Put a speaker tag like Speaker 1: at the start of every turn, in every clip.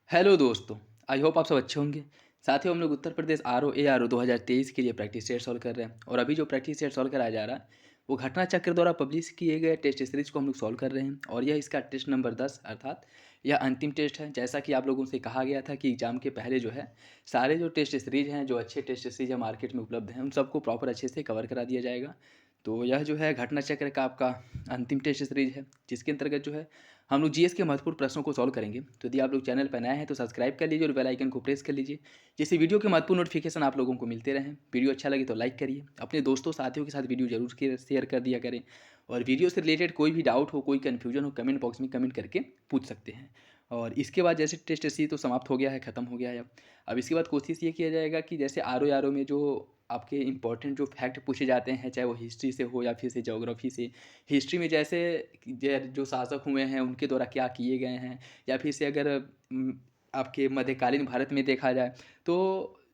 Speaker 1: Hello दोस्तों। I hope आप सब अच्छे होंगे। साथियों, हम लोग उत्तर प्रदेश आर ओ 2023 के लिए प्रैक्टिस सेट सॉल्व कर रहे हैं और अभी जो प्रैक्टिस सेट सॉल्व कराया जा रहा है वो घटना चक्र द्वारा पब्लिश किए गए टेस्ट सीरीज को हम लोग सॉल्व कर रहे हैं और यह इसका टेस्ट नंबर 10 अर्थात यह अंतिम टेस्ट है। जैसा कि आप लोगों से कहा गया था कि एग्जाम के पहले जो है सारे जो टेस्ट सीरीज हैं, जो अच्छे टेस्ट सीरीज है मार्केट में उपलब्ध हैं, उन सबको प्रॉपर अच्छे से कवर करा दिया जाएगा। तो यह जो है घटना चक्र का आपका अंतिम टेस्ट सीरीज है, जिसके अंतर्गत जो है हम लोग जीएस के महत्वपूर्ण प्रश्नों को सॉल्व करेंगे। तो यदि आप लोग चैनल पर नए हैं तो सब्सक्राइब कर लीजिए और बेल आइकन को प्रेस कर लीजिए, जिससे वीडियो के महत्वपूर्ण नोटिफिकेशन आप लोगों को मिलते रहें। वीडियो अच्छा लगे तो लाइक करिए, अपने दोस्तों साथियों के साथ वीडियो जरूर शेयर कर दिया करें और वीडियो से रिलेटेड कोई भी डाउट हो, कोई कन्फ्यूजन हो, कमेंट बॉक्स में कमेंट करके पूछ सकते हैं। और इसके बाद जैसे टेस्ट सी तो समाप्त हो गया है, ख़त्म हो गया है। अब इसके बाद कोशिश ये किया जाएगा कि जैसे आर ओ में जो आपके इंपॉर्टेंट जो फैक्ट पूछे जाते हैं, चाहे वो हिस्ट्री से हो या फिर से ज्योग्राफी से। हिस्ट्री में जैसे जो शासक हुए हैं उनके द्वारा क्या किए गए हैं, या फिर से अगर आपके मध्यकालीन भारत में देखा जाए तो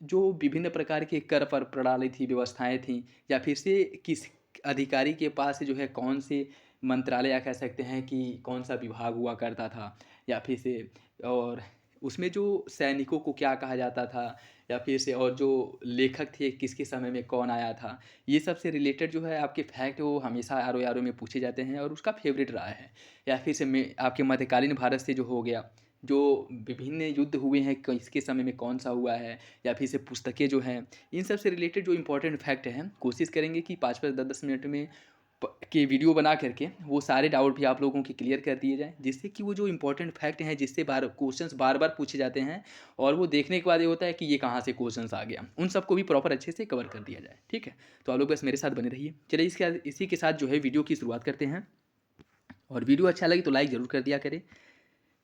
Speaker 1: जो विभिन्न प्रकार की कर पर प्रणाली थी, व्यवस्थाएं थी, या फिर से किस अधिकारी के पास जो है कौन से मंत्रालय या कह सकते हैं कि कौन सा विभाग हुआ करता था, या फिर से और उसमें जो सैनिकों को क्या कहा जाता था, या फिर से और जो लेखक थे किसके समय में कौन आया था। ये सब से रिलेटेड जो है आपके फैक्ट वो हमेशा आर ओ में पूछे जाते हैं और उसका फेवरेट रहा है। या फिर से आपके मध्यकालीन भारत से जो हो गया, जो विभिन्न युद्ध हुए हैं किसके समय में कौन सा हुआ है, या फिर से पुस्तकें जो हैं, इन सब से रिलेटेड जो इंपॉर्टेंट फैक्ट हैं कोशिश करेंगे कि 5-5 10-10 मिनट में के वीडियो बना करके वो सारे डाउट भी आप लोगों के क्लियर कर दिए जाएँ, जिससे कि वो जो इंपॉर्टेंट फैक्ट हैं जिससे बार क्वेश्चंस बार बार पूछे जाते हैं और वो देखने के बाद ये होता है कि ये कहाँ से क्वेश्चंस आ गया, उन सबको भी प्रॉपर अच्छे से कवर कर दिया जाए। ठीक है, तो आप लोग बस मेरे साथ बने रहिए। चलिए इसी के साथ जो है वीडियो की शुरुआत करते हैं और वीडियो अच्छा लगे तो लाइक ज़रूर कर दिया करें।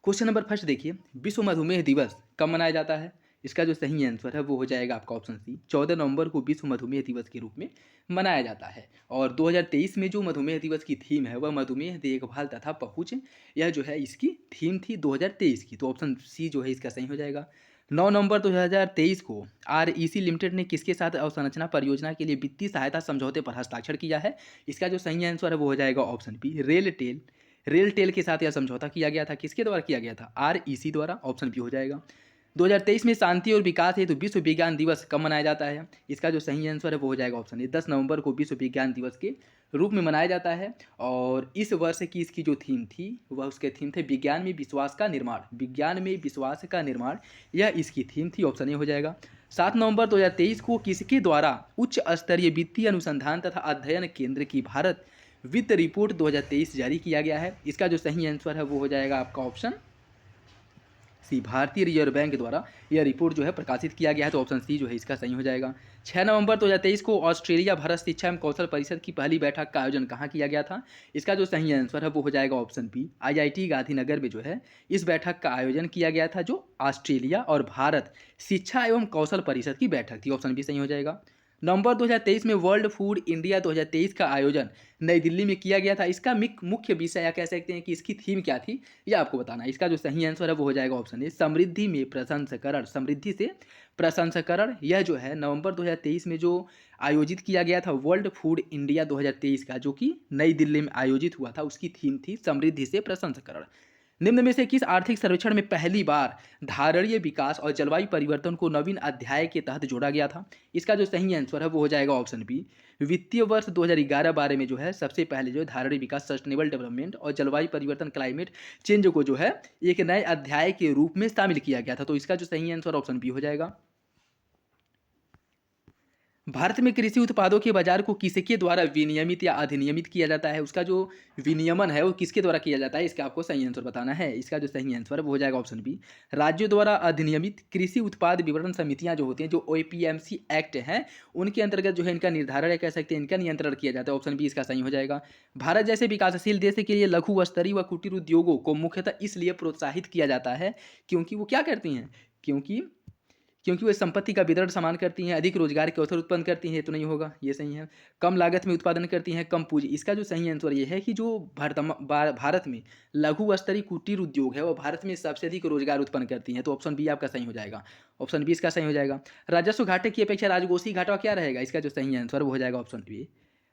Speaker 1: क्वेश्चन नंबर फर्स्ट देखिए, विश्व मधुमेह दिवस कब मनाया जाता है? इसका जो सही आंसर है वो हो जाएगा आपका ऑप्शन सी, 14 नवंबर को विश्व मधुमेह दिवस के रूप में मनाया जाता है। और 2023 में जो मधुमेह दिवस की थीम है वह मधुमेह देखभाल तथा पहुँच, यह जो है इसकी थीम थी 2023 की, तो ऑप्शन सी जो है इसका सही हो जाएगा। 9 नवंबर 2023 को REC लिमिटेड ने किसके साथ अवसंरचना परियोजना के लिए वित्तीय सहायता समझौते पर हस्ताक्षर किया है? इसका जो सही आंसर है वो हो जाएगा ऑप्शन बी, रेलटेल के साथ यह समझौता किया गया था। किसके द्वारा किया गया था? REC द्वारा, ऑप्शन बी हो जाएगा। 2023 में शांति और विकास हेतु विश्व विज्ञान दिवस कब मनाया जाता है? इसका जो सही आंसर है वो हो जाएगा ऑप्शन ए, 10 नवंबर को विश्व विज्ञान दिवस के रूप में मनाया जाता है। और इस वर्ष की इसकी जो थीम थी वह उसके थीम थे विज्ञान में विश्वास का निर्माण, विज्ञान में विश्वास का निर्माण, यह इसकी थीम थी, ऑप्शन ए हो जाएगा। 7 नवंबर 2023 को किसके द्वारा उच्च स्तरीय वित्तीय अनुसंधान तथा अध्ययन केंद्र की भारत वित्त रिपोर्ट 2023 जारी किया गया है? इसका जो सही आंसर है वो हो जाएगा आपका ऑप्शन सी, भारतीय रिजर्व बैंक द्वारा यह रिपोर्ट जो है प्रकाशित किया गया है, तो ऑप्शन सी जो है इसका सही हो जाएगा। 6 नवंबर 2023 को ऑस्ट्रेलिया भारत शिक्षा एवं कौशल परिषद की पहली बैठक का आयोजन कहाँ किया गया था? इसका जो सही आंसर है वो हो जाएगा ऑप्शन बी, IIT गांधीनगर में जो है इस बैठक का आयोजन किया गया था, जो ऑस्ट्रेलिया और भारत शिक्षा एवं कौशल परिषद की बैठक थी, ऑप्शन बी सही हो जाएगा। नवंबर 2023 में वर्ल्ड फूड इंडिया 2023 का आयोजन नई दिल्ली में किया गया था। इसका मुख्य विषय या कह सकते हैं कि इसकी थीम क्या थी, ये आपको बताना है। इसका जो सही आंसर है वो हो जाएगा ऑप्शन ए, समृद्धि में प्रसंस्करण, समृद्धि से प्रसंस्करण। यह जो है नवंबर 2023 में जो आयोजित किया गया था वर्ल्ड फूड इंडिया 2023 का, जो कि नई दिल्ली में आयोजित हुआ था, उसकी थीम थी समृद्धि से प्रसंस्करण। निम्न में से किस आर्थिक सर्वेक्षण में पहली बार धारणीय विकास और जलवायु परिवर्तन को नवीन अध्याय के तहत जोड़ा गया था? इसका जो सही आंसर है वो हो जाएगा ऑप्शन बी, वित्तीय वर्ष 2011-12 में जो है सबसे पहले जो है धारणीय विकास, सस्टेनेबल डेवलपमेंट और जलवायु परिवर्तन, क्लाइमेट चेंज को जो है एक नए अध्याय के रूप में शामिल किया गया था, तो इसका जो सही आंसर ऑप्शन बी हो जाएगा। भारत में कृषि उत्पादों के बाजार को किसके द्वारा विनियमित या अधिनियमित किया जाता है? उसका जो विनियमन है वो किसके द्वारा किया जाता है, इसका आपको सही आंसर बताना है। इसका जो सही आंसर है वो हो जाएगा ऑप्शन बी, राज्यों द्वारा अधिनियमित कृषि उत्पाद विपणन समितियां जो होती हैं, जो OPMC एक्ट हैं, उनके अंतर्गत जो है इनका निर्धारण, कह सकते हैं इनका नियंत्रण किया जाता है, ऑप्शन बी इसका सही हो जाएगा। भारत जैसे विकासशील देश के लिए लघु स्तरीय व कुटीर उद्योगों को मुख्यतः इसलिए प्रोत्साहित किया जाता है क्योंकि वो क्या करती हैं, क्योंकि क्योंकि वे संपत्ति का वितरण समान करती हैं, अधिक रोजगार के अवसर उत्पन्न करती हैं, तो नहीं होगा, ये सही है। कम लागत में उत्पादन करती हैं, कम पूंजी। इसका जो सही आंसर ये है कि जो भारत में लघु स्तरीय कुटीर उद्योग है वो भारत में सबसे अधिक रोजगार उत्पन्न करती हैं, तो ऑप्शन बी आपका सही हो जाएगा, ऑप्शन बी इसका सही हो जाएगा। राजस्व घाटे की अपेक्षा राजकोषीय घाटा क्या रहेगा? इसका जो सही आंसर वो हो जाएगा ऑप्शन बी,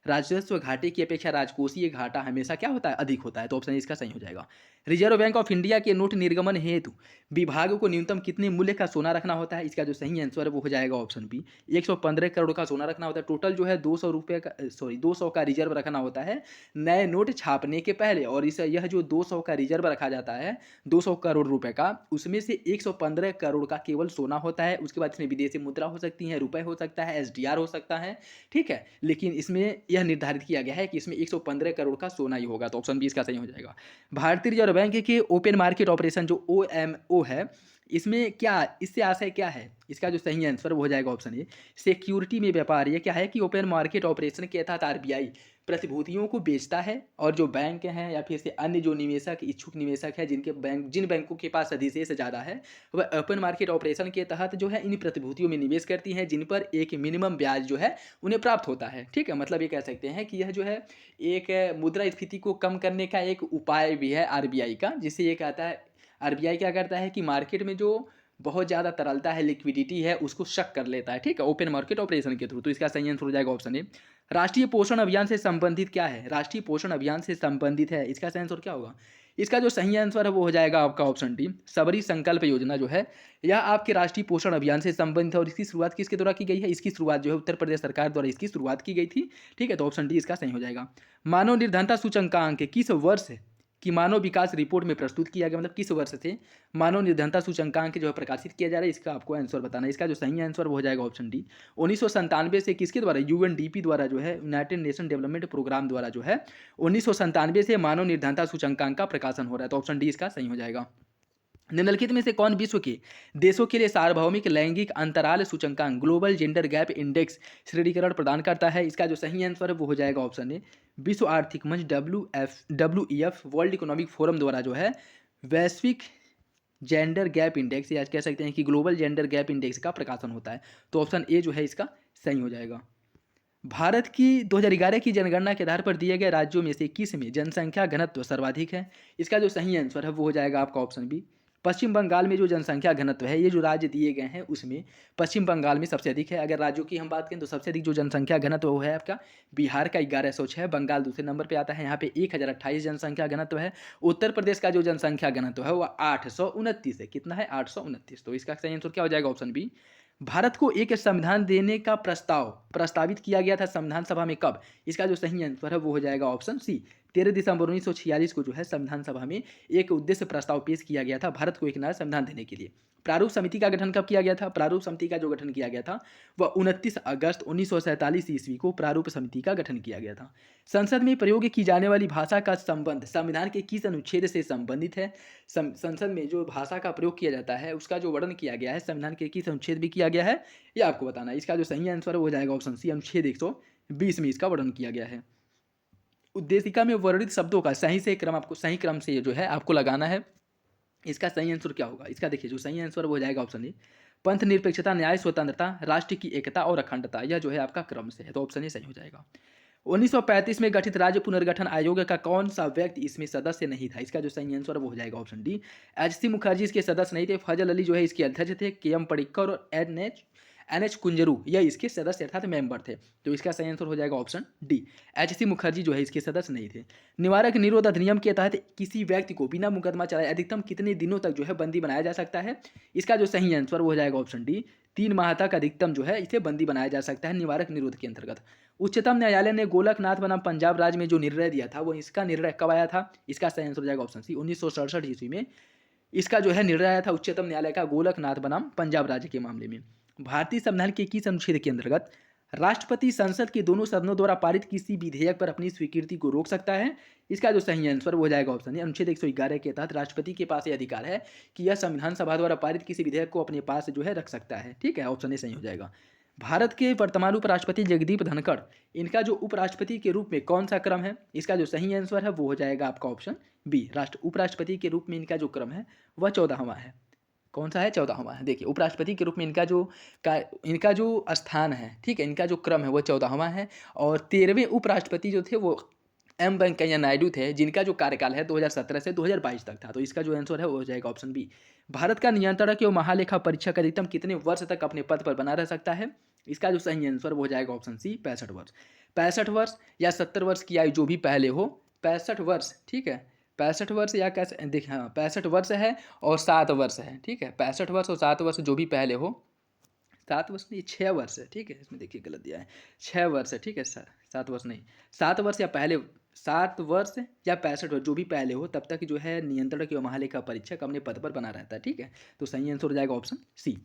Speaker 1: राजस्व घाटे की अपेक्षा राजकोषीय घाटा हमेशा क्या होता है, अधिक होता है, तो ऑप्शन इसका सही हो जाएगा। रिजर्व बैंक ऑफ इंडिया के नोट निर्गमन हेतु विभाग को न्यूनतम कितने मूल्य का सोना रखना होता है? इसका जो सही आंसर है वो हो जाएगा ऑप्शन बी, 115 करोड़ का सोना रखना होता है। टोटल जो है 200 रुपये का, सॉरी 200 का रिजर्व रखना होता है नए नोट छापने के पहले। और इस यह जो 200 का रिजर्व रखा जाता है 200 करोड़ रुपए का, उसमें से 115 करोड़ का केवल सोना होता है। उसके बाद इसमें विदेशी मुद्रा हो सकती है, रुपए हो सकता है, एसडीआर हो सकता है, ठीक है। लेकिन इसमें यह निर्धारित किया गया है कि इसमें 115 करोड़ का सोना ही होगा, तो ऑप्शन बी इसका सही हो जाएगा। भारतीय रिजर्व बैंक के ओपन मार्केट ऑपरेशन जो OMO है, इसमें क्या, इससे आशय क्या है? इसका जो सही आंसर वो हो जाएगा ऑप्शन ए, सिक्योरिटी में व्यापार। ये क्या है कि ओपन मार्केट ऑपरेशन के तहत आरबीआई प्रतिभूतियों को बेचता है, और जो बैंक हैं या फिर से अन्य जो निवेशक, इच्छुक निवेशक है, जिन बैंकों के पास अधिशेष ज़्यादा है, वह ओपन मार्केट ऑपरेशन के तहत जो है इन प्रतिभूतियों में निवेश करती हैं, जिन पर एक मिनिमम ब्याज जो है उन्हें प्राप्त होता है, ठीक है। मतलब ये कह सकते हैं कि यह जो है एक मुद्रास्फीति को कम करने का एक उपाय भी है आरबीआई का, जिससे ये कहता है, आरबीआई क्या करता है कि मार्केट में जो बहुत ज़्यादा तरलता है, लिक्विडिटी है, उसको शक कर लेता है, ठीक है, ओपन मार्केट ऑपरेशन के थ्रू। तो इसका सही आंसर हो जाएगा ऑप्शन ए। राष्ट्रीय पोषण अभियान से संबंधित क्या है? राष्ट्रीय पोषण अभियान से संबंधित है, इसका सही आंसर क्या होगा? इसका जो सही आंसर है वो हो जाएगा आपका ऑप्शन डी, सबरी संकल्प योजना जो है यह आपके राष्ट्रीय पोषण अभियान से संबंधित है। और इसकी शुरुआत किसके द्वारा की गई है? इसकी शुरुआत जो है उत्तर प्रदेश सरकार द्वारा इसकी शुरुआत की गई थी, ठीक है। तो ऑप्शन डी इसका सही हो जाएगा। मानव निर्धनता सूचकांक किस वर्ष कि मानव विकास रिपोर्ट में प्रस्तुत किया गया, मतलब किस वर्ष से मानव निर्धनता सूचकांक जो है प्रकाशित किया जा रहा है, इसका आपको आंसर बताना है। इसका जो सही आंसर वो हो जाएगा ऑप्शन डी, 1997 से। किसके द्वारा? यूएनडीपी द्वारा जो है, यूनाइटेड नेशन डेवलपमेंट प्रोग्राम द्वारा जो है 1997 से मानव निर्धनता सूचकांक का प्रकाशन हो रहा है। तो ऑप्शन डी इसका सही हो जाएगा। निम्नलिखित में से कौन विश्व के देशों के लिए सार्वभौमिक लैंगिक अंतराल सूचकांक ग्लोबल जेंडर गैप इंडेक्स श्रेणीकरण प्रदान करता है? इसका जो सही आंसर है वो हो जाएगा ऑप्शन ए, विश्व आर्थिक मंच WEF वर्ल्ड इकोनॉमिक फोरम द्वारा जो है वैश्विक जेंडर गैप इंडेक्स, या कह सकते हैं कि ग्लोबल जेंडर गैप इंडेक्स का प्रकाशन होता है। तो ऑप्शन ए जो है इसका सही हो जाएगा। भारत की 2011 की जनगणना के आधार पर दिए गए राज्यों में से किस में जनसंख्या घनत्व सर्वाधिक है? इसका जो सही आंसर है वो हो जाएगा आपका ऑप्शन बी, पश्चिम बंगाल में जो जनसंख्या घनत्व है, ये जो राज्य दिए गए हैं उसमें पश्चिम बंगाल में सबसे अधिक है। अगर राज्यों की हम बात करें तो सबसे अधिक जो जनसंख्या घनत्व वो है आपका बिहार का 1106, बंगाल दूसरे नंबर पर आता है, यहाँ पे 1028 जनसंख्या घनत्व है। उत्तर प्रदेश का जो जनसंख्या घनत्व है वह 829 है। कितना है? 829। तो इसका सही आंसर क्या हो जाएगा? Option B. भारत को एक संविधान देने का प्रस्तावित किया गया था संविधान सभा में कब? इसका जो सही आंसर है वो हो जाएगा ऑप्शन सी, 13 दिसंबर 1946 को जो है संविधान सभा में एक उद्देश्य प्रस्ताव पेश किया गया था भारत को एक नया संविधान देने के लिए। प्रारूप समिति का गठन कब किया गया था? प्रारूप समिति का जो गठन किया गया था वह 29 अगस्त 1947 ईस्वी को प्रारूप समिति का गठन किया गया था। संसद में प्रयोग की जाने वाली भाषा का संबंध संविधान के किस अनुच्छेद से संबंधित है? संसद में जो भाषा का प्रयोग किया जाता है उसका जो वर्णन किया गया है संविधान के किस अनुच्छेद में किया गया है, ये आपको बताना है। इसका जो सही आंसर हो जाएगा ऑप्शन सी, अनुच्छेद 120 में इसका वर्णन किया गया है। उद्देशिका में वर्णित शब्दों का सही से क्रम, आपको सही क्रम से जो है आपको लगाना है। इसका सही आंसर क्या होगा? इसका देखिए जो सही आंसर हो जाएगा ऑप्शन ए, पंथ निरपेक्षता, न्याय, स्वतंत्रता, राष्ट्र की एकता और अखंडता, यह जो है आपका क्रम से है। तो ऑप्शन ए सही हो जाएगा। 1935 में गठित राज्य पुनर्गठन आयोग का कौन सा व्यक्ति इसमें सदस्य नहीं था? इसका जो सही आंसर वो हो जाएगा ऑप्शन डी, HC मुखर्जी इसके सदस्य नहीं थे, फजल अली जो है इसके अध्यक्ष थे, KM पडिक्कर और NH कुंजरू यह इसके सदस्य अर्थात मेंबर थे। तो इसका सही आंसर हो जाएगा ऑप्शन डी, HC मुखर्जी जो है इसके सदस्य नहीं थे। निवारक निरोध अधिनियम के तहत किसी व्यक्ति को बिना मुकदमा चलाए अधिकतम कितने दिनों तक जो है बंदी बनाया जा सकता है? इसका जो सही आंसर वो हो जाएगा ऑप्शन डी, 3 माह तक अधिकतम जो है इसे बंदी बनाया जा सकता है निवारक निरोध के अंतर्गत। उच्चतम न्यायालय ने गोलकनाथ बनाम पंजाब राज्य में जो निर्णय दिया था वो इसका निर्णय कब आया था? इसका सही आंसर हो जाएगा ऑप्शन सी, 1967 ईस्वी में इसका जो है निर्णय आया था उच्चतम न्यायालय का गोलकनाथ बनाम पंजाब राज्य के मामले में। भारतीय संविधान के किस अनुच्छेद के अंतर्गत राष्ट्रपति संसद के दोनों सदनों द्वारा पारित किसी विधेयक पर अपनी स्वीकृति को रोक सकता है? इसका जो सही आंसर वो हो जाएगा ऑप्शन ए, अनुच्छेद 111 के तहत राष्ट्रपति के पास यह अधिकार है कि यह संविधान सभा द्वारा पारित किसी विधेयक को अपने पास जो है रख सकता है, ठीक है। ऑप्शन ए सही हो जाएगा। भारत के वर्तमान उपराष्ट्रपति जगदीप धनखड़, इनका जो उपराष्ट्रपति के रूप में कौन सा क्रम है? इसका जो सही आंसर है वो हो जाएगा आपका ऑप्शन बी, उपराष्ट्रपति के रूप में इनका जो क्रम है वह 14वां है। कौन सा है? 14वां है। देखिए उपराष्ट्रपति के रूप में इनका जो स्थान है, ठीक है, इनका जो क्रम है वो 14वां है। और 13वें उपराष्ट्रपति जो थे वो M वेंकैया नायडू थे, जिनका जो कार्यकाल है 2017 से 2022 तक था। तो इसका जो आंसर है वो हो जाएगा ऑप्शन बी। भारत का नियंत्रक एवं महालेखा परीक्षक अधिकतम कितने वर्ष तक अपने पद पर बना रह सकता है? इसका जो सही आंसर वो हो जाएगा ऑप्शन सी, 65 वर्ष। 65 वर्ष या 70 वर्ष की आयु जो भी पहले हो, 65 वर्ष, ठीक है, 65 वर्ष या कैसे देखिए, हाँ 65 वर्ष है और 7 वर्ष है, ठीक है। 65 वर्ष और 7 वर्ष जो भी पहले हो, 7 वर्ष नहीं 6 वर्ष है, ठीक है। इसमें देखिए गलत दिया है, 6 वर्ष है, ठीक है। 7 वर्ष नहीं, 7 वर्ष या पहले, 7 वर्ष या 65 वर्ष जो भी पहले हो, तब तक जो है नियंत्रक या महालेखा परीक्षक अपने पद पर बना रहता है, ठीक है। तो सही आंसर हो जाएगा ऑप्शन सी।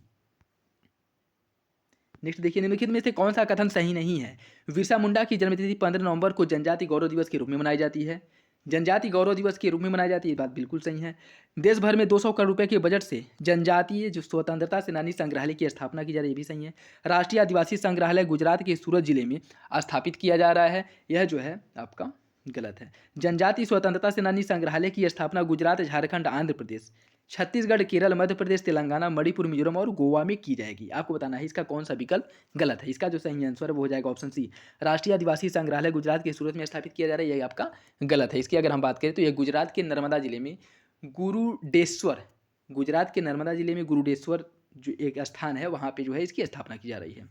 Speaker 1: नेक्स्ट देखिए, निम्नलिखित में से कौन सा कथन सही नहीं है। बिरसा मुंडा की जन्मतिथि 15 नवंबर को जनजाति गौरव दिवस के रूप में मनाई जाती है। जनजाति गौरव दिवस के रूप में मनाई जाती है, बात बिल्कुल सही है। देश भर में 200 करोड़ रुपए के बजट से जनजातीय जो स्वतंत्रता सेनानी संग्रहालय की स्थापना की जा रही है, ये भी सही है। राष्ट्रीय आदिवासी संग्रहालय गुजरात के सूरत जिले में स्थापित किया जा रहा है, यह जो है आपका गलत है। जनजातीय स्वतंत्रता सेनानी संग्रहालय की स्थापना गुजरात, झारखंड, आंध्र प्रदेश, छत्तीसगढ़, केरल, मध्य प्रदेश, तेलंगाना, मणिपुर, मिजोरम और गोवा में की जाएगी। आपको बताना है इसका कौन सा विकल्प गलत है। इसका जो सही आंसर है वो हो जाएगा ऑप्शन सी। राष्ट्रीय आदिवासी संग्रहालय गुजरात के सूरत में स्थापित किया जा रहा है, यही आपका गलत है। इसकी अगर हम बात करें तो यह गुजरात के नर्मदा जिले में गुरुडेश्वर, गुजरात के नर्मदा जिले में गुरुडेश्वर जो एक स्थान है, वहाँ पे जो है इसकी स्थापना की जा रही है।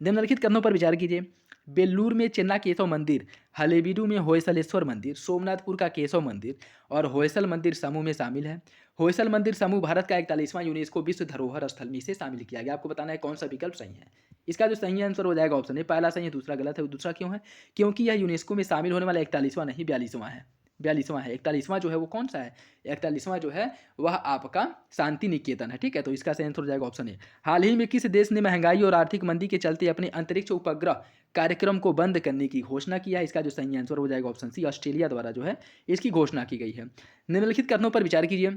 Speaker 1: निम्नलिखित कथनों पर विचार कीजिए। बेल्लूर में चेन्ना केशव मंदिर, हलेबीडू में होयसलेश्वर मंदिर, सोमनाथपुर का केशव मंदिर और होयसल मंदिर समूह में शामिल है। होयसल मंदिर समूह भारत का 41वां यूनेस्को विश्व धरोहर स्थल में से शामिल किया गया। आपको बताना है कौन सा विकल्प सही है। इसका जो सही आंसर हो जाएगा ऑप्शन ए, पहला सही है, दूसरा गलत है। दूसरा क्यों है? क्योंकि यह यूनेस्को में शामिल होने वाला 41वां नहीं 42वां है। 42वां है। 41वां जो है वो कौन सा है? 41वां जो है वह आपका शांति निकेतन है, ठीक है। तो इसका सही आंसर हो जाएगा ऑप्शन ए। हाल ही में किस देश ने महंगाई और आर्थिक मंदी के चलते अपने अंतरिक्ष उपग्रह कार्यक्रम को बंद करने की घोषणा किया है? इसका जो सही आंसर हो जाएगा ऑप्शन सी, ऑस्ट्रेलिया द्वारा जो है इसकी घोषणा की गई है। निम्नलिखित कथनों पर विचार कीजिए।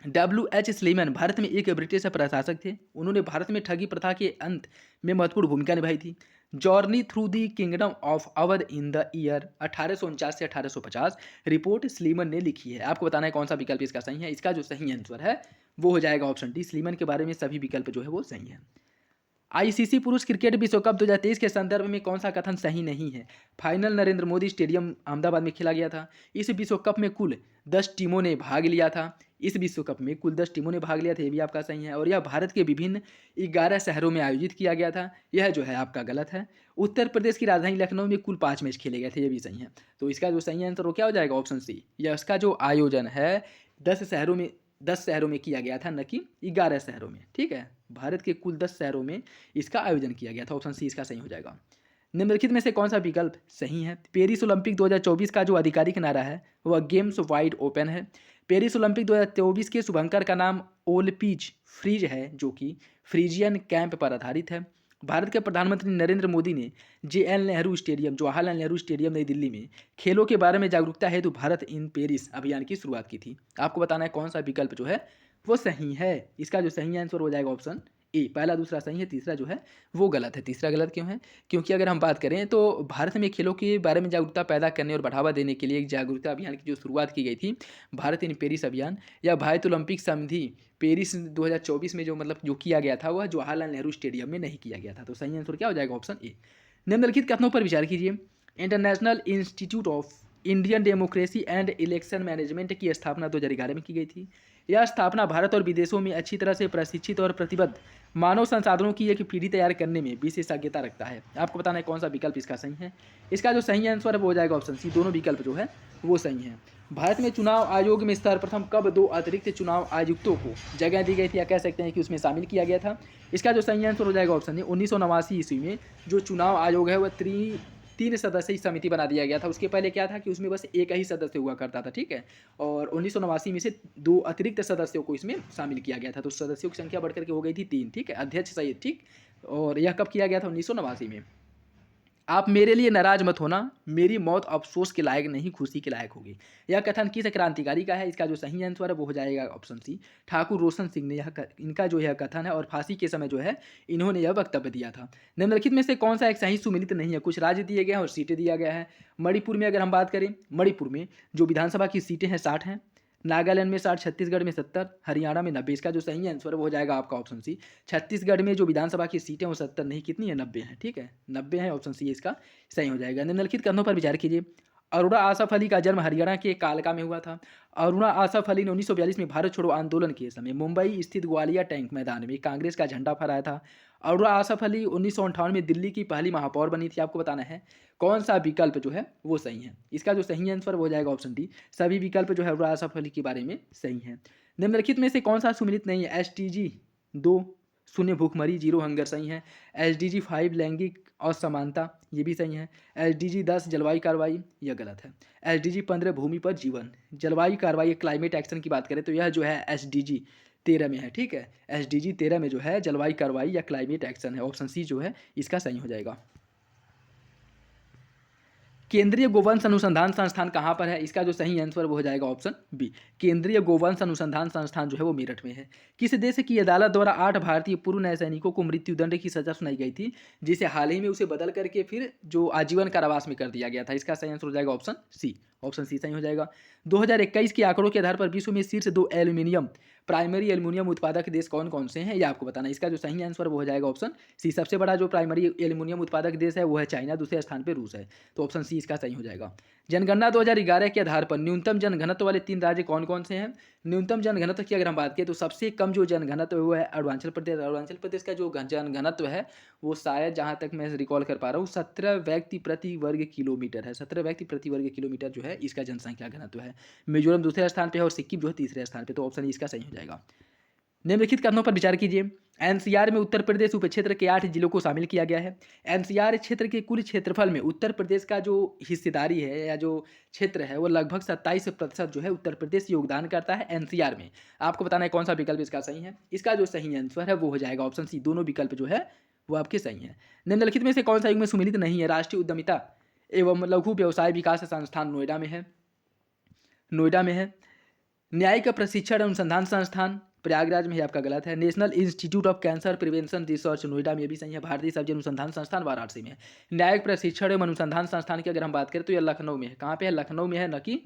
Speaker 1: W.H. स्लीमन भारत में एक ब्रिटिश प्रशासक थे। उन्होंने भारत में ठगी प्रथा के अंत में महत्वपूर्ण भूमिका निभाई थी। Journey through the kingdom of Awadh in the year 1849 से 1850 रिपोर्ट स्लीमन ने लिखी है। आपको बताना है कौन सा विकल्प इसका सही है। इसका जो सही आंसर है वो हो जाएगा ऑप्शन डी। स्लीमन के बारे में सभी विकल्प जो है वो सही है। आईसीसी पुरुष क्रिकेट विश्व कप 2023 के संदर्भ में कौन सा कथन सही नहीं है। फाइनल नरेंद्र मोदी स्टेडियम अहमदाबाद में खेला गया था। इस विश्व कप में कुल 10 टीमों ने भाग लिया था। इस विश्व कप में कुल 10 टीमों ने भाग लिया था, ये भी आपका सही है। और यह भारत के विभिन्न 11 शहरों में आयोजित किया गया था, यह जो है आपका गलत है। उत्तर प्रदेश की राजधानी लखनऊ में कुल 5 मैच खेले गए थे, ये भी सही है। तो इसका जो सही आंसर वो क्या हो जाएगा ऑप्शन सी। यह इसका जो आयोजन है 10 शहरों में किया गया था, न कि 11 शहरों में, ठीक है। भारत के कुल 10 शहरों में इसका आयोजन किया गया था। ऑप्शन सी इसका सही हो जाएगा। निम्नलिखित में से कौन सा विकल्प सही है। पेरिस ओलंपिक 2024 का जो आधिकारिक नारा है वह गेम्स वाइड ओपन है। पेरिस ओलंपिक 2024 के शुभंकर का नाम ओलपीज फ्रीज है, जो कि फ्रीजियन कैंप पर आधारित है। भारत के प्रधानमंत्री नरेंद्र मोदी ने JL Nehru stadium, Jawaharlal Nehru stadium नई दिल्ली में खेलों के बारे में जागरूकता हेतु भारत इन पेरिस अभियान की शुरुआत की थी। आपको बताना है कौन सा विकल्प जो है वो सही है। इसका जो सही आंसर हो जाएगा ऑप्शन ए। पहला दूसरा सही है, तीसरा जो है वो गलत है। तीसरा गलत क्यों है? क्योंकि अगर हम बात करें तो भारत में खेलों के बारे में जागरूकता पैदा करने और बढ़ावा देने के लिए एक जागरूकता अभियान की जो शुरुआत की गई थी, भारत इन पेरिस अभियान या भारत ओलंपिक संधि पेरिस 2024 में जो किया गया था वह जवाहरलाल नेहरू स्टेडियम में नहीं किया गया था। तो सही आंसर क्या हो जाएगा ऑप्शन ए। निम्नलिखित कथनों पर विचार कीजिए। International institute of Indian democracy and election management की स्थापना 2011 में की गई थी। यह स्थापना भारत और विदेशों में अच्छी तरह से प्रशिक्षित और प्रतिबद्ध मानव संसाधनों की एक पीढ़ी तैयार करने में विशेषज्ञता रखता है। आपको बताना है कौन सा विकल्प इसका सही है। इसका जो सही आंसर है वो हो जाएगा ऑप्शन सी। दोनों विकल्प जो है वो सही है। भारत में चुनाव आयोग में सर्वप्रथम कब 2 अतिरिक्त चुनाव आयुक्तों को जगह दी गई थी, या कह सकते हैं कि उसमें शामिल किया गया था। इसका जो सही आंसर हो जाएगा ऑप्शन ए। 1989 ईस्वी में जो चुनाव आयोग है वह 3 सदस्यीय समिति बना दिया गया था। उसके पहले क्या था कि उसमें बस एक ही सदस्य हुआ करता था, ठीक है। और 1989 में से 2 अतिरिक्त सदस्यों को इसमें शामिल किया गया था। तो सदस्यों की संख्या बढ़कर के हो गई थी 3, ठीक है, अध्यक्ष सहित, ठीक। और यह कब किया गया था? 1989 में। आप मेरे लिए नाराज मत होना, मेरी मौत अफसोस के लायक नहीं खुशी के लायक होगी। यह कथन किस क्रांतिकारी का है? इसका जो सही आंसर है वो हो जाएगा ऑप्शन सी। ठाकुर रोशन सिंह ने इनका जो यह कथन है, और फांसी के समय जो है इन्होंने यह वक्तव्य दिया था। निम्नलिखित में से कौन सा एक सही सुमिलित नहीं है? कुछ राज्य दिए गए हैं और सीटें दिया गया है। मणिपुर में अगर हम बात करें, मणिपुर में जो विधानसभा की सीटें हैं 60 हैं, नागालैंड में 60, छत्तीसगढ़ में 70, हरियाणा में 90। इसका जो सही आंसर है वो हो जाएगा आपका ऑप्शन सी। छत्तीसगढ़ में जो विधानसभा की सीटें वो 70 नहीं, कितनी है? 90 हैं, ठीक है, 90 हैं। ऑप्शन सी इसका सही हो जाएगा। निम्नलिखित कथनों पर विचार कीजिए। अरोड़ा आसफ अली का जन्म हरियाणा के कालका में हुआ था। अरोड़ा आसफ अली ने 1942 में भारत छोड़ो आंदोलन के समय मुंबई स्थित ग्वालियर टैंक मैदान में कांग्रेस का झंडा फहराया था। अरोड़ा आसफ अली 1958 में दिल्ली की पहली महापौर बनी थी। आपको बताना है कौन सा विकल्प जो है वो सही है। इसका जो सही आंसर वो हो जाएगा ऑप्शन डी, सभी विकल्प जो है अरोड़ा आसफ अली के बारे में सही है। निम्नलिखित में से कौन सा सुमिलित नहीं है। SDG 2 शून्य भूखमरी, 0 हंगर सही है। SDG 5 लैंगिक असमानता, ये भी सही है। SDG 10 जलवायु कार्रवाई, यह गलत है। SDG 15 भूमि पर जीवन, जलवायु कार्रवाई क्लाइमेट एक्शन की बात करें तो यह जो है SDG 13 में है। ठीक है, SDG 13 में जो है जलवायु कार्रवाई या क्लाइमेट एक्शन है। ऑप्शन सी जो है इसका सही हो जाएगा। केंद्रीय गोवंश अनुसंधान संस्थान कहाँ पर है। इसका जो सही आंसर वो हो जाएगा ऑप्शन बी, केंद्रीय गोवंश अनुसंधान संस्थान जो है वो मेरठ में है। किस देश की अदालत द्वारा 8 भारतीय पूर्व न्यायसैनिकों को मृत्युदंड की सजा सुनाई गई थी, जिसे हाल ही में उसे बदल करके फिर जो आजीवन कारावास में कर दिया गया था। इसका सही आंसर हो जाएगा ऑप्शन सी, ऑप्शन सी सही हो जाएगा। 2021 के आंकड़ों के आधार पर विश्व में शीर्ष 2 एल्यूमिनियम प्राइमरी एल्यूमिनियम उत्पादक देश कौन कौन से हैं, ये आपको बताना है। इसका जो सही आंसर वो हो जाएगा ऑप्शन सी, सबसे बड़ा जो प्राइमरी एल्यूमिनियम उत्पादक देश है वो है चाइना, दूसरे स्थान पर रूस है। तो ऑप्शन सी इसका सही हो जाएगा। जनगणना 2011 के आधार पर न्यूनतम जनघनत्व वाले 3 राज्य कौन कौन से हैं। न्यूनतम जनघनत्व की अगर हम बात करें तो सबसे कम जो जनघनत्व है वो है अरुणाचल प्रदेश। अरुणाचल प्रदेश का जो जनघनत्व है वो शायद जहाँ तक मैं रिकॉल कर पा रहा हूँ 17 व्यक्ति प्रति वर्ग किलोमीटर है। 17 व्यक्ति प्रति वर्ग किलोमीटर जो है इसका जनसंख्या घनत्व है। मिजोरम दूसरे स्थान पर है और सिक्किम जो है तीसरे स्थान पर। तो ऑप्शन इसका सही हो जाएगा। निम्नलिखित कथनों पर विचार कीजिए। एनसीआर में उत्तर प्रदेश उपक्षेत्र के 8 जिलों को शामिल किया गया है। एनसीआर क्षेत्र के कुल क्षेत्रफल में उत्तर प्रदेश का जो हिस्सेदारी है या जो क्षेत्र है वो लगभग 27% जो है उत्तर प्रदेश योगदान करता है एनसीआर में। आपको बताना है कौन सा विकल्प इसका सही है। इसका जो सही आंसर है वो हो जाएगा ऑप्शन सी, दोनों विकल्प जो है वो आपके सही हैं। निम्नलिखित में से कौन सा युग में सुमिलित नहीं है। राष्ट्रीय उद्यमिता एवं लघु व्यवसाय विकास संस्थान नोएडा में है, नोएडा में है। न्यायिक प्रशिक्षण अनुसंधान संस्थान प्रयागराज में है, आपका गलत है। National institute of cancer prevention research Noida में भी सही है। भारतीय सब्जी अनुसंधान संस्थान वाराणसी में है। न्यायिक प्रशिक्षण एवं अनुसंधान संस्थान की अगर हम बात करें तो यह लखनऊ में है। कहाँ पे है, लखनऊ में है, न कि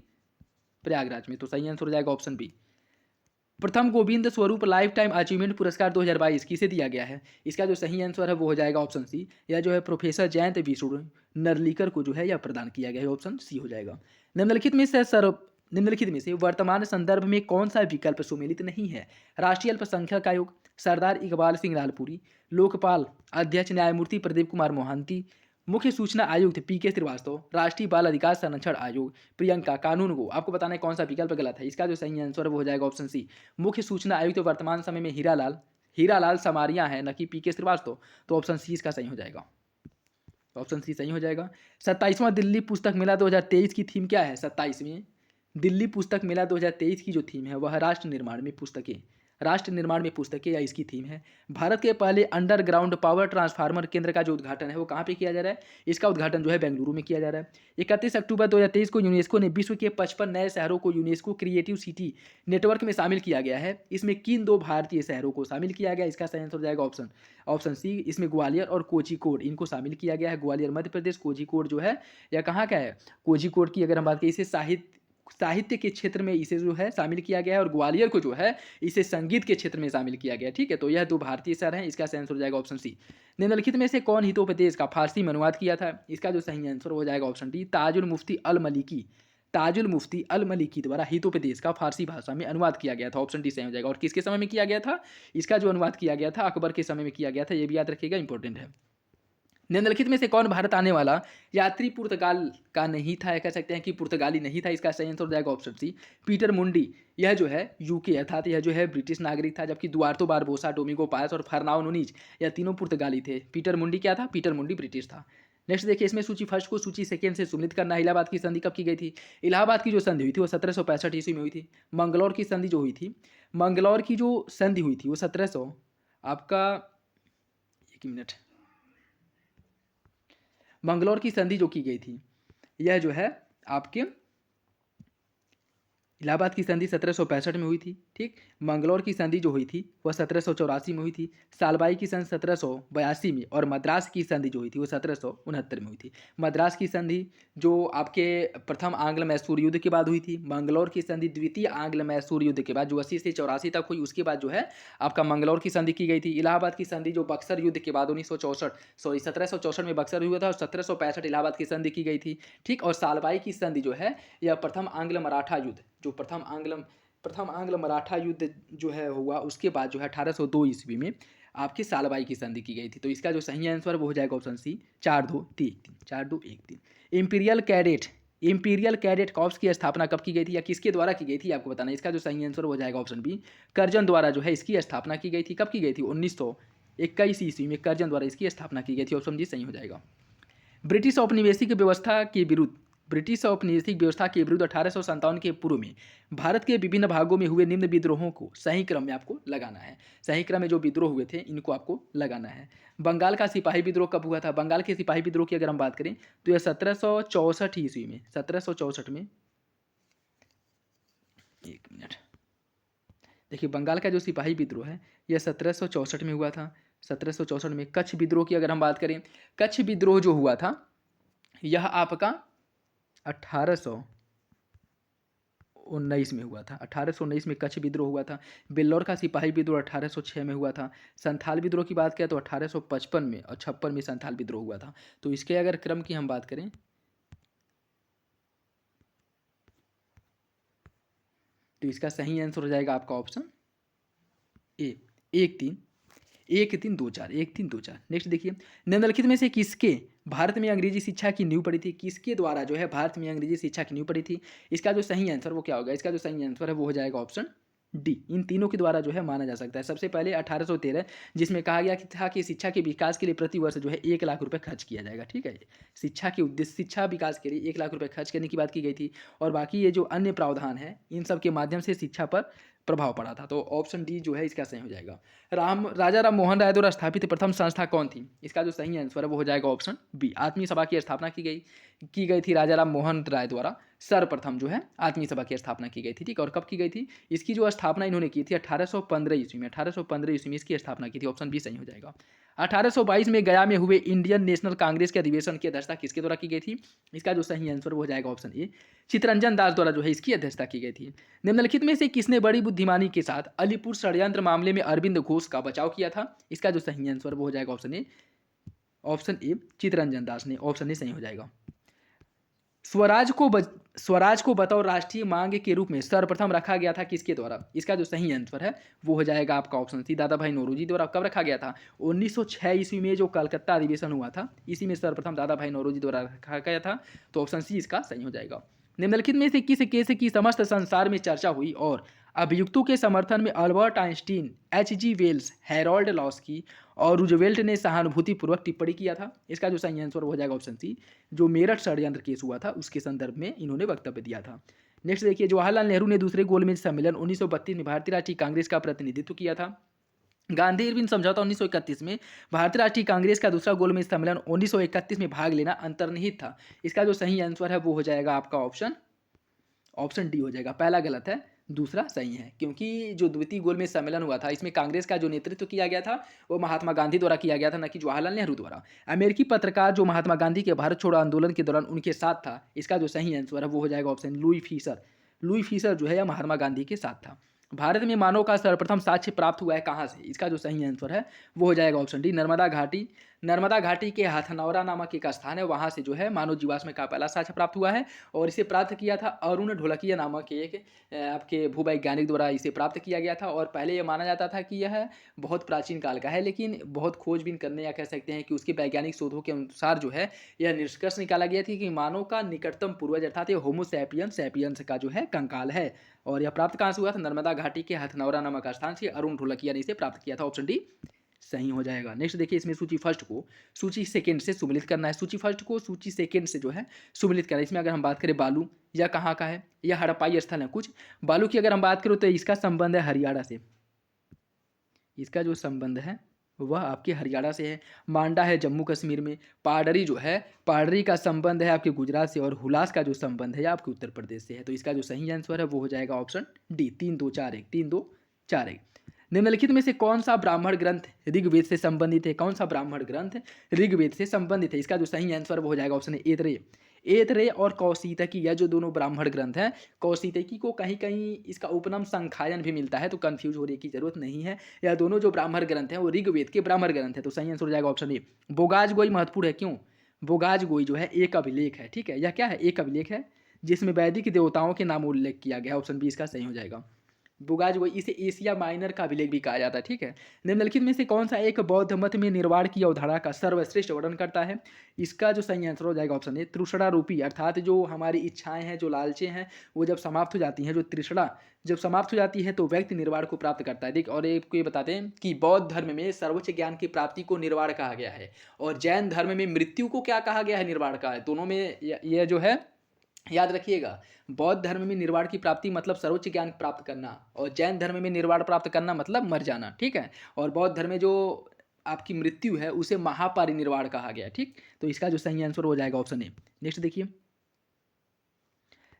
Speaker 1: प्रयागराज में। तो सही आंसर हो जाएगा ऑप्शन बी। प्रथम Govind Swarup life time achievement पुरस्कार 2022 किसे दिया गया है। इसका जो सही आंसर है वो हो जाएगा ऑप्शन सी, यह जो है प्रोफेसर जयंत विष्णु नरलिकर को जो है यह प्रदान किया गया है। ऑप्शन सी हो जाएगा। निम्नलिखित में से वर्तमान संदर्भ में कौन सा विकल्प सुमेलित नहीं है। राष्ट्रीय अल्पसंख्यक आयोग, सरदार इकबाल सिंह लालपुरी, लोकपाल अध्यक्ष न्यायमूर्ति प्रदीप कुमार मोहंती, मुख्य सूचना आयुक्त PK श्रीवास्तव, राष्ट्रीय बाल अधिकार संरक्षण आयोग प्रियंका कानून को। आपको बताना है कौन सा विकल्प गलत है। इसका जो सही आंसर वो हो जाएगा ऑप्शन सी, मुख्य सूचना आयुक्त वर्तमान समय में हीरालाल समारिया है, न कि PK श्रीवास्तव। तो ऑप्शन सी इसका सही हो जाएगा, ऑप्शन सी सही हो जाएगा। 27वां दिल्ली पुस्तक मेला 2023 की थीम क्या है। 27वें दिल्ली पुस्तक मेला 2023 की जो थीम है वह राष्ट्र निर्माण में पुस्तकें या इसकी थीम है। भारत के पहले अंडरग्राउंड पावर ट्रांसफार्मर केंद्र का जो उद्घाटन है वो कहाँ पे किया जा रहा है। इसका उद्घाटन जो है बेंगलुरु में किया जा रहा है। 31 अक्टूबर 2023 को यूनेस्को ने विश्व के 55 नए शहरों को यूनेस्को क्रिएटिव सिटी नेटवर्क में शामिल किया गया है। इसमें किन 2 भारतीय शहरों को शामिल किया गया। इसका सही आंसर हो जाएगा ऑप्शन सी, इसमें ग्वालियर और कोझिकोड इनको शामिल किया गया है। ग्वालियर मध्य प्रदेश, कोझिकोड जो है यह कहाँ का है। कोझिकोड की अगर हम बात करें इसे साहित्य के क्षेत्र में इसे जो है शामिल किया गया है और ग्वालियर को जो है इसे संगीत के क्षेत्र में शामिल किया गया है। ठीक है, तो यह 2 भारतीय शहर हैं। इसका सही आंसर हो जाएगा ऑप्शन सी। निम्नलिखित में से कौन हितोपदेश का फारसी में अनुवाद किया था। इसका जो सही आंसर हो जाएगा ऑप्शन डी, ताजुल मुफ्ती अल मलिकी द्वारा हितोपदेश का फारसी भाषा में अनुवाद किया गया था। ऑप्शन डी सही हो जाएगा। और किसके समय में किया गया था। इसका जो अनुवाद किया गया था अकबर के समय में किया गया था, यह भी याद रखिएगा, इंपॉर्टेंट है। निम्नलिखित में से कौन भारत आने वाला यात्री पुर्तगाल का नहीं था, कह सकते हैं कि पुर्तगाली नहीं था। इसका सही आंसर हो जाएगा ऑप्शन सी, पीटर मुंडी। यह जो है यूके अर्थात यह जो है ब्रिटिश नागरिक था, जबकि दुआर्तो बारबोसा, डोमिंगो पास और फर्नाओ नुनीज यह तीनों पुर्तगाली थे। पीटर मुंडी क्या था, पीटर मुंडी ब्रिटिश था। नेक्स्ट देखिए, इसमें सूची फर्स्ट को सूची सेकेंड से सुमिलित करना। इलाहाबाद की संधि कब की गई थी। इलाहाबाद की जो संधि हुई थी वो 1765 ईस्वी में हुई थी। मंगलौर की संधि जो हुई थी वो 1700 आपका 1 मिनट, मंगलौर की संधि जो की गई थी यह जो है आपके इलाहाबाद की संधि 1765 में हुई थी। ठीक। मंगलौर की संधि जो हुई थी वह 1784 में हुई थी। सालबाई की संधि 1782 में, और मद्रास की संधि जो हुई थी वो 1769 में हुई थी। मद्रास की संधि जो आपके प्रथम आंग्ल मैसूर युद्ध के बाद हुई थी। मंगलौर की संधि द्वितीय आंग्ल मैसूर युद्ध के बाद जो 80 से 84 तक हुई, उसके बाद जो है आपका मंगलौर की संधि की गई थी। इलाहाबाद की संधि जो बक्सर युद्ध के बाद 1764 में बक्सर हुआ था, और 1765 इलाहाबाद की संधि की गई थी। ठीक। और सालबाई की संधि जो है यह प्रथम आंग्ल मराठा युद्ध, जो प्रथम आंग्ल मराठा युद्ध जो है हुआ, उसके बाद जो है 1802 ईस्वी में आपकी सालबाई की संधि की गई थी। तो इसका जो सही आंसर वो हो जाएगा option C, 4-2-3-1-3। Imperial Cadet Corps की स्थापना कब की गई थी, या किसके द्वारा की गई थी, आपको बताना है। इसका जो सही आंसर हो जाएगा ऑप्शन बी, कर्जन द्वारा जो है इसकी स्थापना की गई थी। कब की गई थी, 1921 ईस्वी में कर्जन द्वारा इसकी स्थापना की गई थी। ऑप्शन डी सही हो जाएगा। ब्रिटिश औपनिवेशिक व्यवस्था के विरुद्ध 1857 के पूर्व में भारत के विभिन्न भागों में हुए निम्न विद्रोहों को सही क्रम में आपको लगाना है। सही क्रम में जो विद्रोह हुए थे इनको आपको लगाना है। बंगाल का सिपाही विद्रोह कब हुआ था, बंगाल के सिपाही विद्रोह की अगर हम बात करें तो यह 1764 ईस्वी में, 1764 में, एक मिनट, देखिए बंगाल का जो सिपाही विद्रोह है यह 1764 में हुआ था। 1764 में कच्छ विद्रोह की अगर हम बात करें, कच्छ विद्रोह जो हुआ था यह आपका 1819 में हुआ था। 1819 में कच्छ विद्रोह हुआ था। बेल्लौर का सिपाही विद्रोह 1806 में हुआ था। संथाल विद्रोह की बात करें तो 1855 में और 56 में संथाल विद्रोह हुआ था। तो इसके अगर क्रम की हम बात करें तो इसका सही आंसर हो जाएगा आपका ऑप्शन ए, 1-3-1-3-2-4, 1-3-2-4। नेक्स्ट देखिए, निम्नलिखित में से किसके भारत में अंग्रेजी शिक्षा की नींव पड़ी थी, किसके द्वारा जो है भारत में अंग्रेजी शिक्षा की नींव पड़ी थी। इसका जो सही आंसर वो क्या होगा, इसका जो सही आंसर है वो हो जाएगा ऑप्शन डी, इन तीनों के द्वारा जो है माना जा सकता है। सबसे पहले 1813 जिसमें कहा गया था कि शिक्षा के विकास के लिए प्रति वर्ष जो है 1 लाख रुपए खर्च किया जाएगा। ठीक है, शिक्षा के उद्देश्य, शिक्षा विकास के लिए 1 लाख रुपए खर्च करने की बात की गई थी। और बाकी ये जो अन्य प्रावधान है इन सब के माध्यम से शिक्षा पर प्रभाव पड़ा था। तो ऑप्शन डी जो है इसका सही हो जाएगा। राजा राम मोहन राय द्वारा स्थापित प्रथम संस्था कौन थी, इसका जो सही आंसर है वो हो जाएगा ऑप्शन बी, आत्मीय सभा की स्थापना की गई थी राजा राम मोहन राय द्वारा। सर्वप्रथम जो है आत्मीय सभा की स्थापना की गई थी। ठीक, और कब की गई थी, इसकी जो स्थापना इन्होंने की थी 1815 ईस्वी में, 1815 ईस्वी में इसकी स्थापना की थी। ऑप्शन बी सही हो जाएगा। 1822 में गया में हुए इंडियन नेशनल कांग्रेस के अधिवेशन की अध्यक्षता किसके द्वारा की गई थी, इसका जो सही आंसर वो हो जाएगा ऑप्शन ए, चित्तरंजन दास द्वारा जो है इसकी अध्यक्षता की गई थी। निम्नलिखित में से किसने बड़ी बुद्धिमानी के साथ अलीपुर षड्यंत्र मामले में अरविंद घोष का बचाव किया था, इसका जो सही आंसर वो हो जाएगा ऑप्शन ए, चित्तरंजन दास ने। ऑप्शन ए सही हो जाएगा। स्वराज को बतौर राष्ट्रीय मांग के रूप में सर्वप्रथम रखा गया था किसके द्वारा, इसका जो सही आंसर है वो हो जाएगा आपका ऑप्शन सी, दादा भाई नौरोजी द्वारा। कब रखा गया था, 1906 ईस्वी में जो कलकत्ता अधिवेशन हुआ था इसी में सर्वप्रथम दादा भाई नौरोजी द्वारा रखा गया था। तो ऑप्शन सी इसका सही हो जाएगा। निम्नलिखित में से किस केस की समस्त संसार में चर्चा हुई और अभियुक्तों के समर्थन में Albert Einstein, H.G. Wells, Harold Laski और रूजवेल्ट ने सहानुभूतिपूर्वक टिप्पणी किया था, इसका जो सही आंसर हो जाएगा ऑप्शन सी, जो मेरठ षड्यंत्र केस हुआ था उसके संदर्भ में इन्होंने वक्तव्य दिया था। नेक्स्ट देखिए, जवाहरलाल नेहरू ने दूसरे गोलमेज सम्मेलन 1932 में भारतीय राष्ट्रीय कांग्रेस का प्रतिनिधित्व किया था। गांधी इरविन समझौता 1931 में भारतीय राष्ट्रीय कांग्रेस का दूसरा गोलमेज सम्मेलन 1931 में भाग लेना अंतर्निहित था। इसका जो सही आंसर है वो हो जाएगा आपका ऑप्शन डी हो जाएगा। पहला गलत है, दूसरा सही है, क्योंकि जो द्वितीय गोलमेज सम्मेलन हुआ था इसमें कांग्रेस का जो नेतृत्व किया गया था वो महात्मा गांधी द्वारा किया गया था, न कि जवाहरलाल नेहरू द्वारा। अमेरिकी पत्रकार जो महात्मा गांधी के भारत छोड़ो आंदोलन के दौरान उनके साथ था, इसका जो सही आंसर है वो हो जाएगा ऑप्शन लुई फीसर जो है यह महात्मा गांधी के साथ था। भारत में मानव का सर्वप्रथम साक्ष्य प्राप्त हुआ है कहाँ से, इसका जो सही आंसर है वो हो जाएगा ऑप्शन डी, नर्मदा घाटी के हथनौरा नामक एक स्थान है, वहाँ से जो है मानव जीवाश्म का पहला साक्ष्य प्राप्त हुआ है। और इसे प्राप्त किया था अरुण ढोलकिया नामक एक आपके भूवैज्ञानिक द्वारा इसे प्राप्त किया गया था। और पहले यह माना जाता था कि यह बहुत प्राचीन काल का है, लेकिन बहुत खोजबीन करने या कह सकते हैं कि उसके वैज्ञानिक शोधों के अनुसार जो है यह निष्कर्ष निकाला गया था कि मानव का निकटतम पूर्वज अर्थात ये होमो सैपियंस का जो है कंकाल है। और यह प्राप्त कहाँ से हुआ था, नर्मदा घाटी के हथनौरा नामक स्थान से अरुण ढोलकिया ने इसे प्राप्त किया था। ऑप्शन डी सही हो जाएगा। नेक्स्ट देखिए, इसमें सूची फर्स्ट को सूची सेकंड से सुमिलित करना है, सूची फर्स्ट को सूची सेकंड से जो है सुमिलित करना है। इसमें अगर हम बात करें बालू, यह कहाँ का है, यह हड़प्पाई स्थल है कुछ। बालू की अगर हम बात करें तो इसका संबंध है हरियाणा से, इसका जो संबंध है वह आपके हरियाणा से है। मांडा है जम्मू कश्मीर में। पाडरी जो है, पाडरी का संबंध है आपके गुजरात से, और हुलास का जो संबंध है आपके उत्तर प्रदेश से है। तो इसका जो सही आंसर है वो हो जाएगा ऑप्शन डी, 3-2-4-1, 3-2-4-1। निम्नलिखित में से कौन सा ब्राह्मण ग्रंथ ऋग्वेद से संबंधित है? कौन सा ब्राह्मण ग्रंथ ऋग्वेद से संबंधित है? इसका जो सही आंसर वो हो जाएगा ऑप्शन ए, ऐतरेय। ऐतरेय और कौशितकी, यह जो दोनों ब्राह्मण ग्रंथ हैं, कौशितकी को कहीं कहीं इसका उपनाम संखायन भी मिलता है, तो कंफ्यूज होने की जरूरत नहीं है। यह दोनों जो ब्राह्मण ग्रंथ हैं वो ऋग्वेद के ब्राह्मण ग्रंथ है। तो सही आंसर हो जाएगा ऑप्शन ए। बोगाज गोई महत्वपूर्ण है, क्यों? बोगाज गोई जो है एक अभिलेख है, ठीक है। यह क्या है? एक अभिलेख है जिसमें वैदिक देवताओं के नाम उल्लेख किया गया है। ऑप्शन बी इसका सही हो जाएगा। बुगाज वही, इसे एशिया माइनर का अभिलेख भी कहा जाता है, ठीक है। निम्नलिखित में से कौन सा एक बौद्ध मत में निर्वाण की अवधारणा का सर्वश्रेष्ठ वर्णन करता है? इसका जो सही आंसर हो जाएगा ऑप्शन ए, तृष्णा रूपी, अर्थात जो हमारी इच्छाएं हैं, जो लालचें हैं, वो जब समाप्त हो जाती हैं, जो तृष्णा जब समाप्त हो जाती है तो व्यक्ति निर्वाण को प्राप्त करता है। देख, और एक ये बताते हैं कि बौद्ध धर्म में सर्वोच्च ज्ञान की प्राप्ति को निर्वाण कहा गया है, और जैन धर्म में मृत्यु को क्या कहा गया है? निर्वाण का है। दोनों में यह जो है याद रखिएगा, बौद्ध धर्म में निर्वाण की प्राप्ति मतलब सर्वोच्च ज्ञान प्राप्त करना, और जैन धर्म में निर्वाण प्राप्त करना मतलब मर जाना, ठीक है। और बौद्ध धर्म में जो आपकी मृत्यु है उसे महापरिनिर्वाण कहा गया, ठीक। तो इसका जो सही आंसर हो जाएगा ऑप्शन ए। नेक्स्ट देखिए,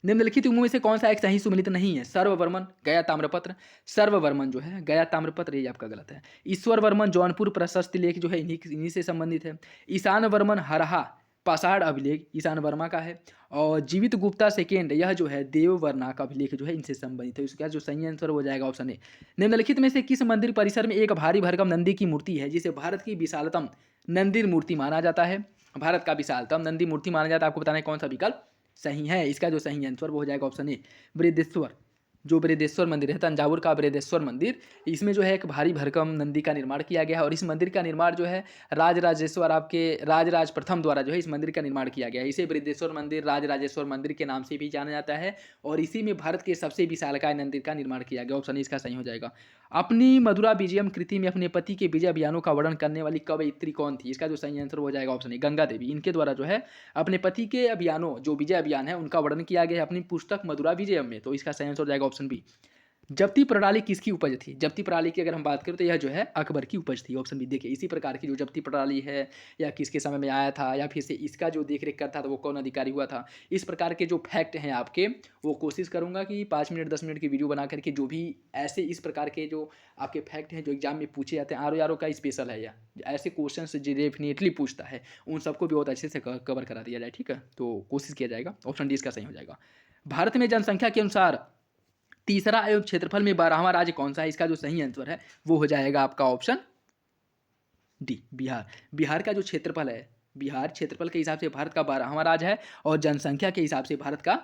Speaker 1: निम्नलिखित में से कौन सा एक सही सुमेलित नहीं है? सर्ववर्मन, गया ताम्रपत्र। सर्ववर्मन जो है गया ताम्रपत्र, ये आपका गलत है। ईश्वर वर्मन जौनपुर प्रशस्ति लेख जो है इन्हीं से संबंधित है। ईशान वर्मन हरहा पाषाण अभिलेख ईशान वर्मा का है। और जीवित गुप्ता सेकेंड, यह जो है देववर्मा का अभिलेख जो है इनसे संबंधित है। इसका जो सही आंसर हो जाएगा ऑप्शन ए। निम्नलिखित में से किस मंदिर परिसर में एक भारी भरकम नंदी की मूर्ति है जिसे भारत की विशालतम नंदी मूर्ति माना जाता है? भारत का विशालतम नंदी मूर्ति माना जाता है। आपको बताना है कौन सा विकल्प सही है। इसका जो सही आंसर वो हो जाएगा ऑप्शन ए, बृहदेश्वर। जो बृहदेश्वर मंदिर है, तंजावुर का बृहदेश्वर मंदिर, इसमें जो है एक भारी भरकम नंदी का निर्माण किया गया है। और इस मंदिर का निर्माण जो है राजराजेश्वर आपके राजराज प्रथम द्वारा जो है इस मंदिर का निर्माण किया गया है। इसे बृहदेश्वर मंदिर, राजराजेश्वर मंदिर के नाम से भी जाना जाता है, और इसी में भारत के सबसे विशालकाय मंदिर का निर्माण किया गया। ऑप्शन इसका सही हो जाएगा। अपनी मधुरा विजयम कृति में अपने पति के विजय अभियानों का वर्णन करने वाली कवयित्री कौन थी? इसका जो सही आंसर हो जाएगा ऑप्शन ए, गंगा देवी। इनके द्वारा जो है अपने पति के अभियानों, जो विजय अभियान है, उनका वर्णन किया गया है अपनी पुस्तक मधुरा विजयम में। तो इसका सही आंसर हो जाएगा ऑप्शन बी। जब्ती प्रणाली किसकी उपज थी? जब्ती प्रणाली की अगर हम बात करें तो यह जो है अकबर की उपज थी। ऑप्शन बी देखिए, इसी प्रकार की जो जब्ती प्रणाली है या किसके समय में आया था, या फिर से इसका जो देख रेख करता था वो कौन अधिकारी हुआ था, इस प्रकार के जो फैक्ट हैं आपके, वो कोशिश करूंगा कि 5 मिनट 10 मिनट की वीडियो बना करके जो भी ऐसे इस प्रकार के जो आपके फैक्ट हैं जो एग्जाम में पूछे जाते हैं, आर का स्पेशल है या ऐसे क्वेश्चन डेफिनेटली पूछता है, उन सबको भी बहुत अच्छे से कवर करा दिया जाए, ठीक है। तो कोशिश किया जाएगा। ऑप्शन डी इसका सही हो जाएगा। भारत में जनसंख्या के अनुसार तीसरा एवं क्षेत्रफल में 12वां राज्य कौन सा है? इसका जो सही आंसर है वो हो जाएगा आपका ऑप्शन डी, बिहार। बिहार का जो क्षेत्रफल है, बिहार क्षेत्रफल के हिसाब से भारत का 12वां राज्य है, और जनसंख्या के हिसाब से भारत का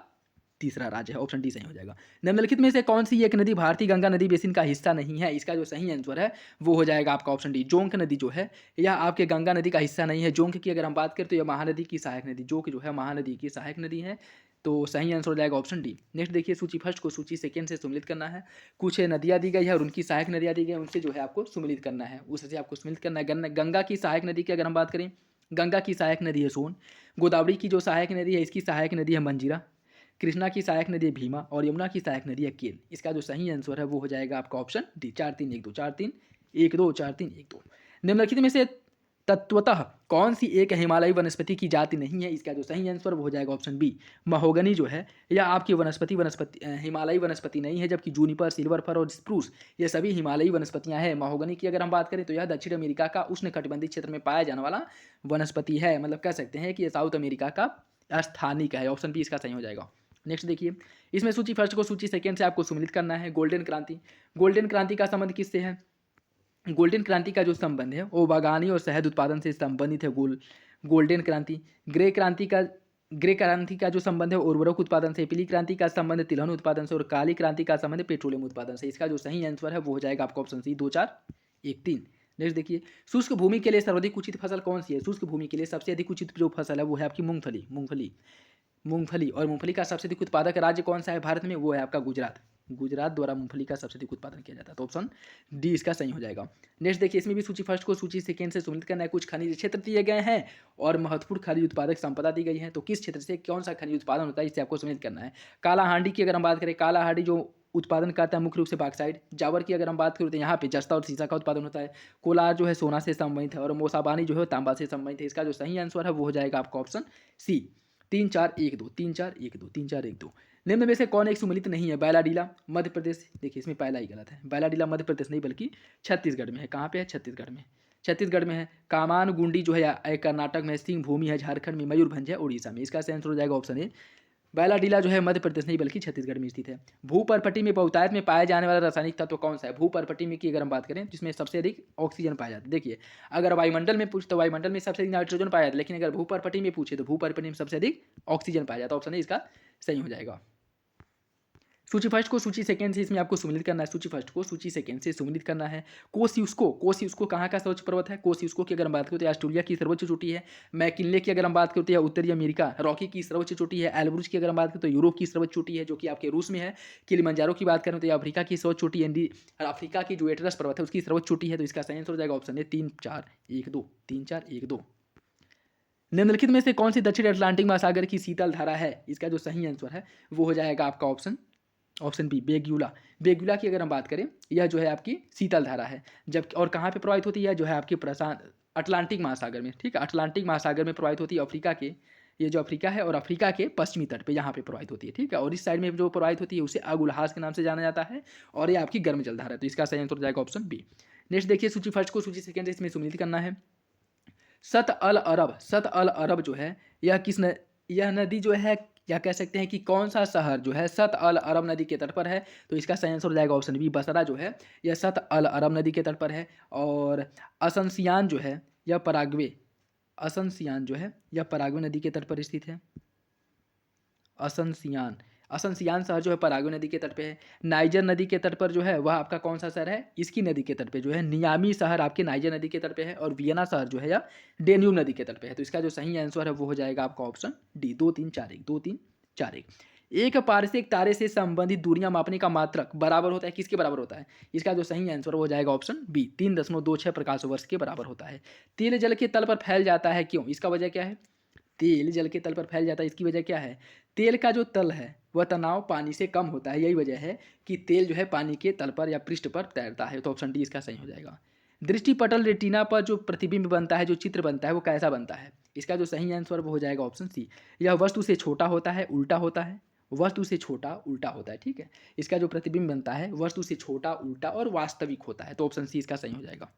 Speaker 1: तीसरा राज्य है। ऑप्शन डी सही हो जाएगा। निम्नलिखित में से कौन सी एक नदी भारतीय गंगा नदी बेसिन का हिस्सा नहीं है? इसका जो सही आंसर है वो हो जाएगा आपका ऑप्शन डी, जोंक नदी जो है यह आपके गंगा नदी का हिस्सा नहीं है। जोंक की अगर हम बात करें तो यह महानदी की सहायक नदी, जोंक जो है महानदी की सहायक नदी है। तो सही आंसर हो जाएगा ऑप्शन डी। नेक्स्ट देखिए, सूची फर्स्ट को सूची सेकंड से सम्मिलित करना है। कुछ नदियाँ दी गई है और उनकी सहायक नदियाँ दी गई हैं, उनसे जो है आपको सम्मिलित करना है, उससे आपको सम्मिलित करना है। गंगा की सहायक नदी की अगर हम बात करें, गंगा की सहायक नदी है सोन। गोदावरी की जो सहायक नदी है, इसकी सहायक नदी है मंजीरा। कृष्णा की सहायक नदी है भीमा, और यमुना की सहायक नदी है केन। इसका जो सही आंसर है वो हो जाएगा आपका ऑप्शन डी, 4-3-1-2, 4-3-1-2, 4-3-1-2। निम्नलिखित में से तत्वतः कौन सी एक हिमालयी वनस्पति की जाति नहीं है? इसका जो सही आंसर वो हो जाएगा ऑप्शन बी, महोगनी जो है यह आपकी वनस्पति हिमालयी वनस्पति नहीं है, जबकि जूनिपर, सिल्वर फर और स्प्रूस ये सभी हिमालयी वनस्पतियां हैं। महोगनी की अगर हम बात करें तो यह दक्षिण अमेरिका का उष्णकटिबंधीय क्षेत्र में पाया जाने वाला वनस्पति है, मतलब कह सकते हैं कि यह साउथ अमेरिका का स्थानिक है। ऑप्शन बी इसका सही हो जाएगा। नेक्स्ट देखिए, इसमें सूची फर्स्ट को सूची सेकंड से आपको सम्मिलित करना है। गोल्डन क्रांति, गोल्डन क्रांति का संबंध किससे है? गोल्डन क्रांति का जो संबंध है वो बागानी और शहद उत्पादन से संबंधित है। गोल्डन क्रांति। ग्रे क्रांति का जो संबंध है उर्वरक उत्पादन से। पीली क्रांति का संबंध तिलहन उत्पादन से, और काली क्रांति का संबंध पेट्रोलियम उत्पादन से। इसका जो सही आंसर है वो हो जाएगा आपका ऑप्शन सी, 2-4-1-3। नेक्स्ट देखिए, शुष्क भूमि के लिए सर्वाधिक उचित फसल कौन सी है? शुष्क भूमि के लिए सबसे अधिक उचित जो फसल है वो है आपकी मूंगफली। और मूंगफली का सबसे अधिक उत्पादक राज्य कौन सा है भारत में? वो है आपका गुजरात। गुजरात द्वारा मूंगफली का सबसे अधिक उत्पादन किया जाता है। तो ऑप्शन डी इसका सही हो जाएगा। नेक्स्ट देखिए, इसमें भी सूची फर्स्ट को सूची सेकंड से सम्मिलित करना है। कुछ खनिज क्षेत्र दिए गए हैं और महत्वपूर्ण खनिज उत्पादक संपदा दी गई है। तो किस क्षेत्र से कौन सा खनिज उत्पादन होता है इसे आपको सम्मिलित करना है। कालाहांडी की अगर हम बात करें, कालाहांडी जो उत्पादन करता है मुख्य रूप से बाक्साइड। जावर की अगर हम बात करें तो यहाँ पे जस्ता और सीसा का उत्पादन होता है। कोलार जो है सोना से संबंधित है और मोसाबानी जो है तांबा से संबंधित है। इसका जो सही आंसर है वो हो जाएगा आपका ऑप्शन सी। 3-4-1-2 3-4-1-2 3-4-1-2। निम्न में से कौन एक सुमेलित नहीं है? बैलाडीला मध्य प्रदेश, देखिए इसमें पहला ही गलत है। बैलाडीला मध्य प्रदेश नहीं बल्कि छत्तीसगढ़ में है। कहाँ पे है? छत्तीसगढ़ में। छत्तीसगढ़ में है। कामान गुंडी जो है कर्नाटक में है। सिंह भूमि है झारखंड में। मयूरभंज है उड़ीसा में। इसका सही आंसर हो जाएगा ऑप्शन ए। बैलाडीला जो है मध्य प्रदेश नहीं बल्कि छत्तीसगढ़ में स्थित है। भूपर्पटी में बहुतायत में पाए जाने वाला रासायनिक तत्व कौन सा है? भूपर्पटी में की अगर हम बात करें जिसमें सबसे अधिक ऑक्सीजन पाया जाता है। देखिए अगर वायुमंडल में पूछे तो वायुमंडल में सबसे अधिक नाइट्रोजन पाया जाता है, लेकिन अगर भूपर्पटी में पूछे तो भूपर्पटी में सबसे अधिक ऑक्सीजन पाया जाता है। ऑप्शन ए इसका सही हो जाएगा। सूची फर्स्ट को सूची सेकंड से इसमें आपको सम्मिलित करना है। सूची फर्स्ट को सूची सेकंड से सम्मिलित करना है। कोसियुस्को कहाँ का सर्वोच्च पर्वत है? कोसियुस्को की अगर हम बात करें तो ऑस्ट्रेलिया की सर्वोच्च चोटी है। मैकिनले की अगर हम बात करें तो यह उत्तरी अमेरिका। रॉकी की सर्वोच्च चोटी है। एल्ब्रुज की अगर हम बात करें तो यूरोप की सर्वोच्च चोटी है जो कि आपके रूस में है। किलिमंजारो की बात करें तो यह अफ्रीका की सर्वोच्च चोटी है। अफ्रीका की जो एटलस पर्वत है उसकी सर्वोच्च चोटी है। तो इसका सही आंसर हो जाएगा ऑप्शन ए 3-4-1-2 3-4-1-2। निम्नलिखित में से कौन सी दक्षिण अटलांटिक महासागर की शीतल धारा है? इसका जो सही आंसर है वो हो जाएगा आपका ऑप्शन बी बेग्युला। बेग्युला की अगर हम बात करें यह जो है आपकी शीतल धारा है। जब और कहाँ पे प्रवाहित होती है? जो है आपके प्रशांत अटलांटिक महासागर में। ठीक है, अटलांटिक महासागर में प्रवाहित होती है। अफ्रीका के, ये जो अफ्रीका है और अफ्रीका के पश्चिमी तट पे यहाँ पे प्रवाहित होती है। ठीक है, और इस साइड में जो प्रवाहित होती है उसे अगुलहास के नाम से जाना जाता है और ये आपकी गर्म जलधारा है। तो इसका सही आंसर हो जाएगा ऑप्शन बी। नेक्स्ट देखिए सूची फर्स्ट को सूची सेकंड इसमें सम्मिलित करना है। सत अल अरब जो है यह नदी जो है, या कह सकते हैं कि कौन सा शहर जो है सत अल अरब नदी के तट पर है? तो इसका सही आंसर हो जाएगा ऑप्शन बी बसरा जो है यह सत अल अरब नदी के तट पर है। और असनसियान जो है यह पराग्वे नदी के तट पर स्थित है। असनसियान शहर जो है पराग्वे नदी के तट पे है। नाइजर नदी के तट पर जो है वह आपका कौन सा शहर है? इसकी नदी के तट पे जो है नियामी शहर आपके नाइजर नदी के तट पे है। और वियना शहर जो है या डेन्यूब नदी के तट पे है। तो इसका जो सही आंसर है वो हो जाएगा आपका ऑप्शन डी 2-3-4-1 एक पारसिक तारे से संबंधित दूरियां मापने का मात्रक बराबर होता है किसके बराबर होता है? इसका जो सही आंसर हो जाएगा ऑप्शन बी 3.26 प्रकाश वर्ष के बराबर होता है। तेल जल के तल पर फैल जाता है क्यों? इसका वजह क्या है? तेल जल के तल पर फैल जाता है इसकी वजह क्या है? तेल का जो तल है वह तनाव पानी से कम होता है। यही वजह है कि तेल जो है पानी के तल पर या पृष्ठ पर तैरता है। तो ऑप्शन डी इसका सही हो जाएगा। दृष्टिपटल रेटिना पर जो प्रतिबिंब बनता है, जो चित्र बनता है वो कैसा बनता है? इसका जो सही आंसर वो हो जाएगा ऑप्शन सी। यह वस्तु से छोटा होता है, उल्टा होता है। वस्तु से छोटा उल्टा होता है। ठीक है, इसका जो प्रतिबिंब बनता है वस्तु से छोटा उल्टा और वास्तविक होता है। तो ऑप्शन सी इसका सही हो जाएगा।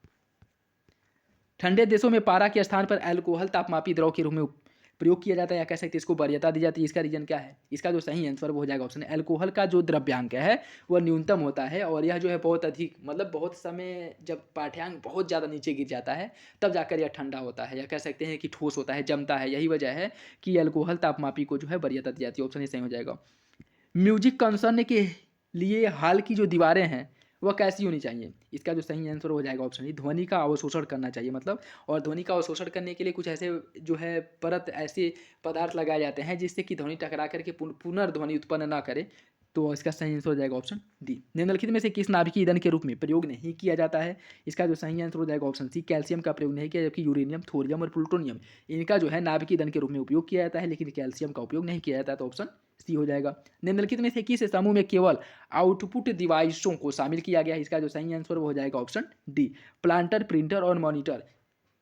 Speaker 1: ठंडे देशों में पारा के स्थान पर अल्कोहल तापमापी द्रव के रूप में प्रयोग किया जाता है, या कह सकते हैं इसको वरीयता दी जाती है। इसका रीजन क्या है? इसका जो सही आंसर वो हो जाएगा ऑप्शन अल्कोहल का जो द्रव्यांक है वह न्यूनतम होता है और यह जो है बहुत अधिक, मतलब बहुत समय जब पाठ्यांक बहुत ज़्यादा नीचे गिर जाता है तब जाकर यह ठंडा होता है, या कह सकते हैं कि ठोस होता है, जमता है। यही वजह है कि अल्कोहल तापमापी को जो है वरीयता दी जाती है। ऑप्शन सही हो जाएगा। म्यूजिक कंसर्न के लिए हाल की जो दीवारें हैं वह कैसी होनी चाहिए? इसका जो सही आंसर हो जाएगा ऑप्शन डी ध्वनि का अवशोषण करना चाहिए। मतलब, और ध्वनि का अवशोषण करने के लिए कुछ ऐसे जो है परत ऐसे पदार्थ लगाए जाते हैं जिससे कि ध्वनि टकरा करके पुनर्ध्वनि उत्पन्न ना करे। तो इसका सही आंसर हो जाएगा ऑप्शन डी। निम्नलिखित में से किस नाभिकीय ईंधन के रूप में प्रयोग नहीं किया जाता है? इसका जो सही आंसर हो जाएगा ऑप्शन सी कैल्शियम का प्रयोग नहीं किया, जबकि यूरेनियम, थोरियम और प्लूटोनियम इनका जो है नाभिकीय ईंधन के रूप में उपयोग किया जाता है, लेकिन कैल्शियम का उपयोग नहीं किया जाता। तो ऑप्शन सी हो जाएगा। निम्नलिखित में से किस समूह में केवल आउटपुट डिवाइसों को शामिल किया गया है? इसका जो सही आंसर वो हो जाएगा ऑप्शन डी प्लांटर, प्रिंटर और मॉनिटर।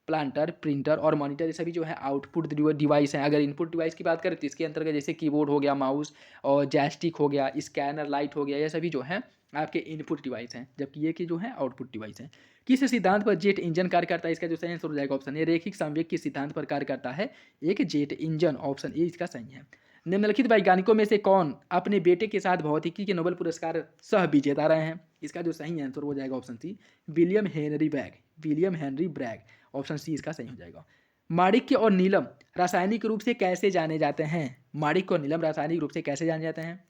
Speaker 1: प्लांटर, प्रिंटर और मॉनिटर ये सभी जो है आउटपुट डिवाइस हैं। अगर इनपुट डिवाइस की बात करें तो इसके अंतर्गत जैसे कीबोर्ड हो गया, माउस और जॉयस्टिक हो गया, स्कैनर, लाइट हो गया, ये सभी जो है आपके इनपुट डिवाइस हैं, जबकि ये कि जो है आउटपुट डिवाइस हैं। किस सिद्धांत पर जेट इंजन कार्य करता है? इसका जो सही आंसर हो जाएगा ऑप्शन ए रेखिक संवेग के सिद्धांत पर कार्य करता है एक जेट इंजन। ऑप्शन ए इसका सही है। निम्नलिखित वैज्ञानिकों में से कौन अपने बेटे के साथ भौतिकी के नोबेल पुरस्कार सह विजेता रहे हैं? इसका जो सही आंसर हो जाएगा option C William Henry Bragg. Option C इसका सही हो जाएगा। माणिक्य और नीलम रासायनिक रूप से कैसे जाने जाते हैं? माणिक्य और नीलम रासायनिक रूप से कैसे जाने जाते हैं?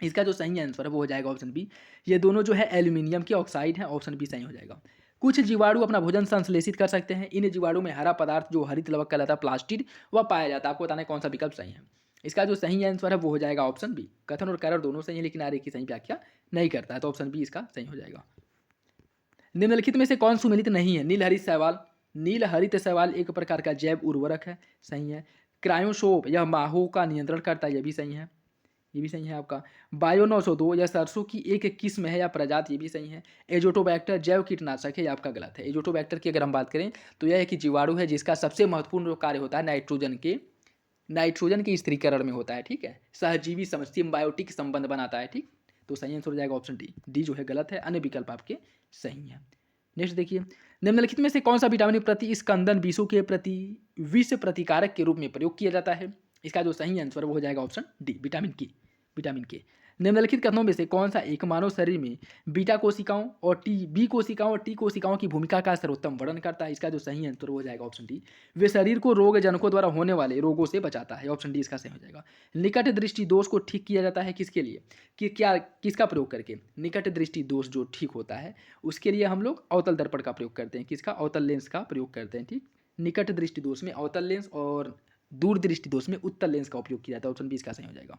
Speaker 1: इसका जो सही आंसर है वो हो जाएगा ऑप्शन बी ये दोनों जो है एल्यूमिनियम के ऑक्साइड हैं। ऑप्शन बी सही हो जाएगा। कुछ जीवाणु अपना भोजन संश्लेषित कर सकते हैं। इन जीवाणु में हरा पदार्थ जो हरित लवक कहलाता है प्लास्टिड वह पाया जाता है। आपको बताना है कौन सा विकल्प सही है। इसका जो सही आंसर है वो हो जाएगा ऑप्शन बी कथन और कारण दोनों सही है, लेकिन आर्य की सही व्याख्या नहीं करता है। तो ऑप्शन बी इसका सही हो जाएगा। निम्नलिखित में से कौन सुमेलित नहीं है? नील हरित शैवाल एक प्रकार का जैव उर्वरक है, सही है। क्रायोसोप यह माहो का नियंत्रण करता है, यह भी सही है। ये भी सही है आपका। बायो 902 यह सरसों की एक किस्म है या प्रजाति, ये भी सही है। एजोटोबैक्टर जैव कीटनाशक है, ये आपका गलत है। एजोटोबैक्टर की अगर हम बात करें तो यह एक जीवाणु है जिसका सबसे महत्वपूर्ण जो कार्य होता है नाइट्रोजन के स्थिरीकरण में होता है, ठीक है। सहजीवी सिम्बायोटिक संबंध बनाता है, ठीक। तो सही आंसर हो जाएगा ऑप्शन डी। डी जो है गलत है, अन्य विकल्प आपके सही है। नेक्स्ट देखिए, निम्नलिखित में से कौन सा विटामिन प्रतिस्कंदन विषों के प्रति विष प्रतिकारक के रूप में प्रयोग किया जाता है? इसका जो सही आंसर वो हो जाएगा ऑप्शन डी, विटामिन के। निम्नलिखित कथनों में से कौन सा एक मानव शरीर में बीटा कोशिकाओं और बी कोशिकाओं और टी कोशिकाओं की भूमिका का सर्वोत्तम वर्णन करता है? इसका जो सही आंसर हो जाएगा ऑप्शन डी। वे शरीर को रोग जनकों द्वारा होने वाले रोगों से बचाता है, ऑप्शन डी इसका सही हो जाएगा। निकट दृष्टि दोष को ठीक किया जाता है किसके लिए, कि क्या किसका प्रयोग करके? निकट दृष्टि दोष जो ठीक होता है उसके लिए हम लोग अवतल दर्पण का प्रयोग करते हैं। किसका? अवतल लेंस का प्रयोग करते हैं, ठीक। निकट दृष्टि दोष में अवतल लेंस और दूर दृष्टि दोष में उत्तल लेंस का उपयोग किया जाता है, ऑप्शन बी इसका सही हो जाएगा।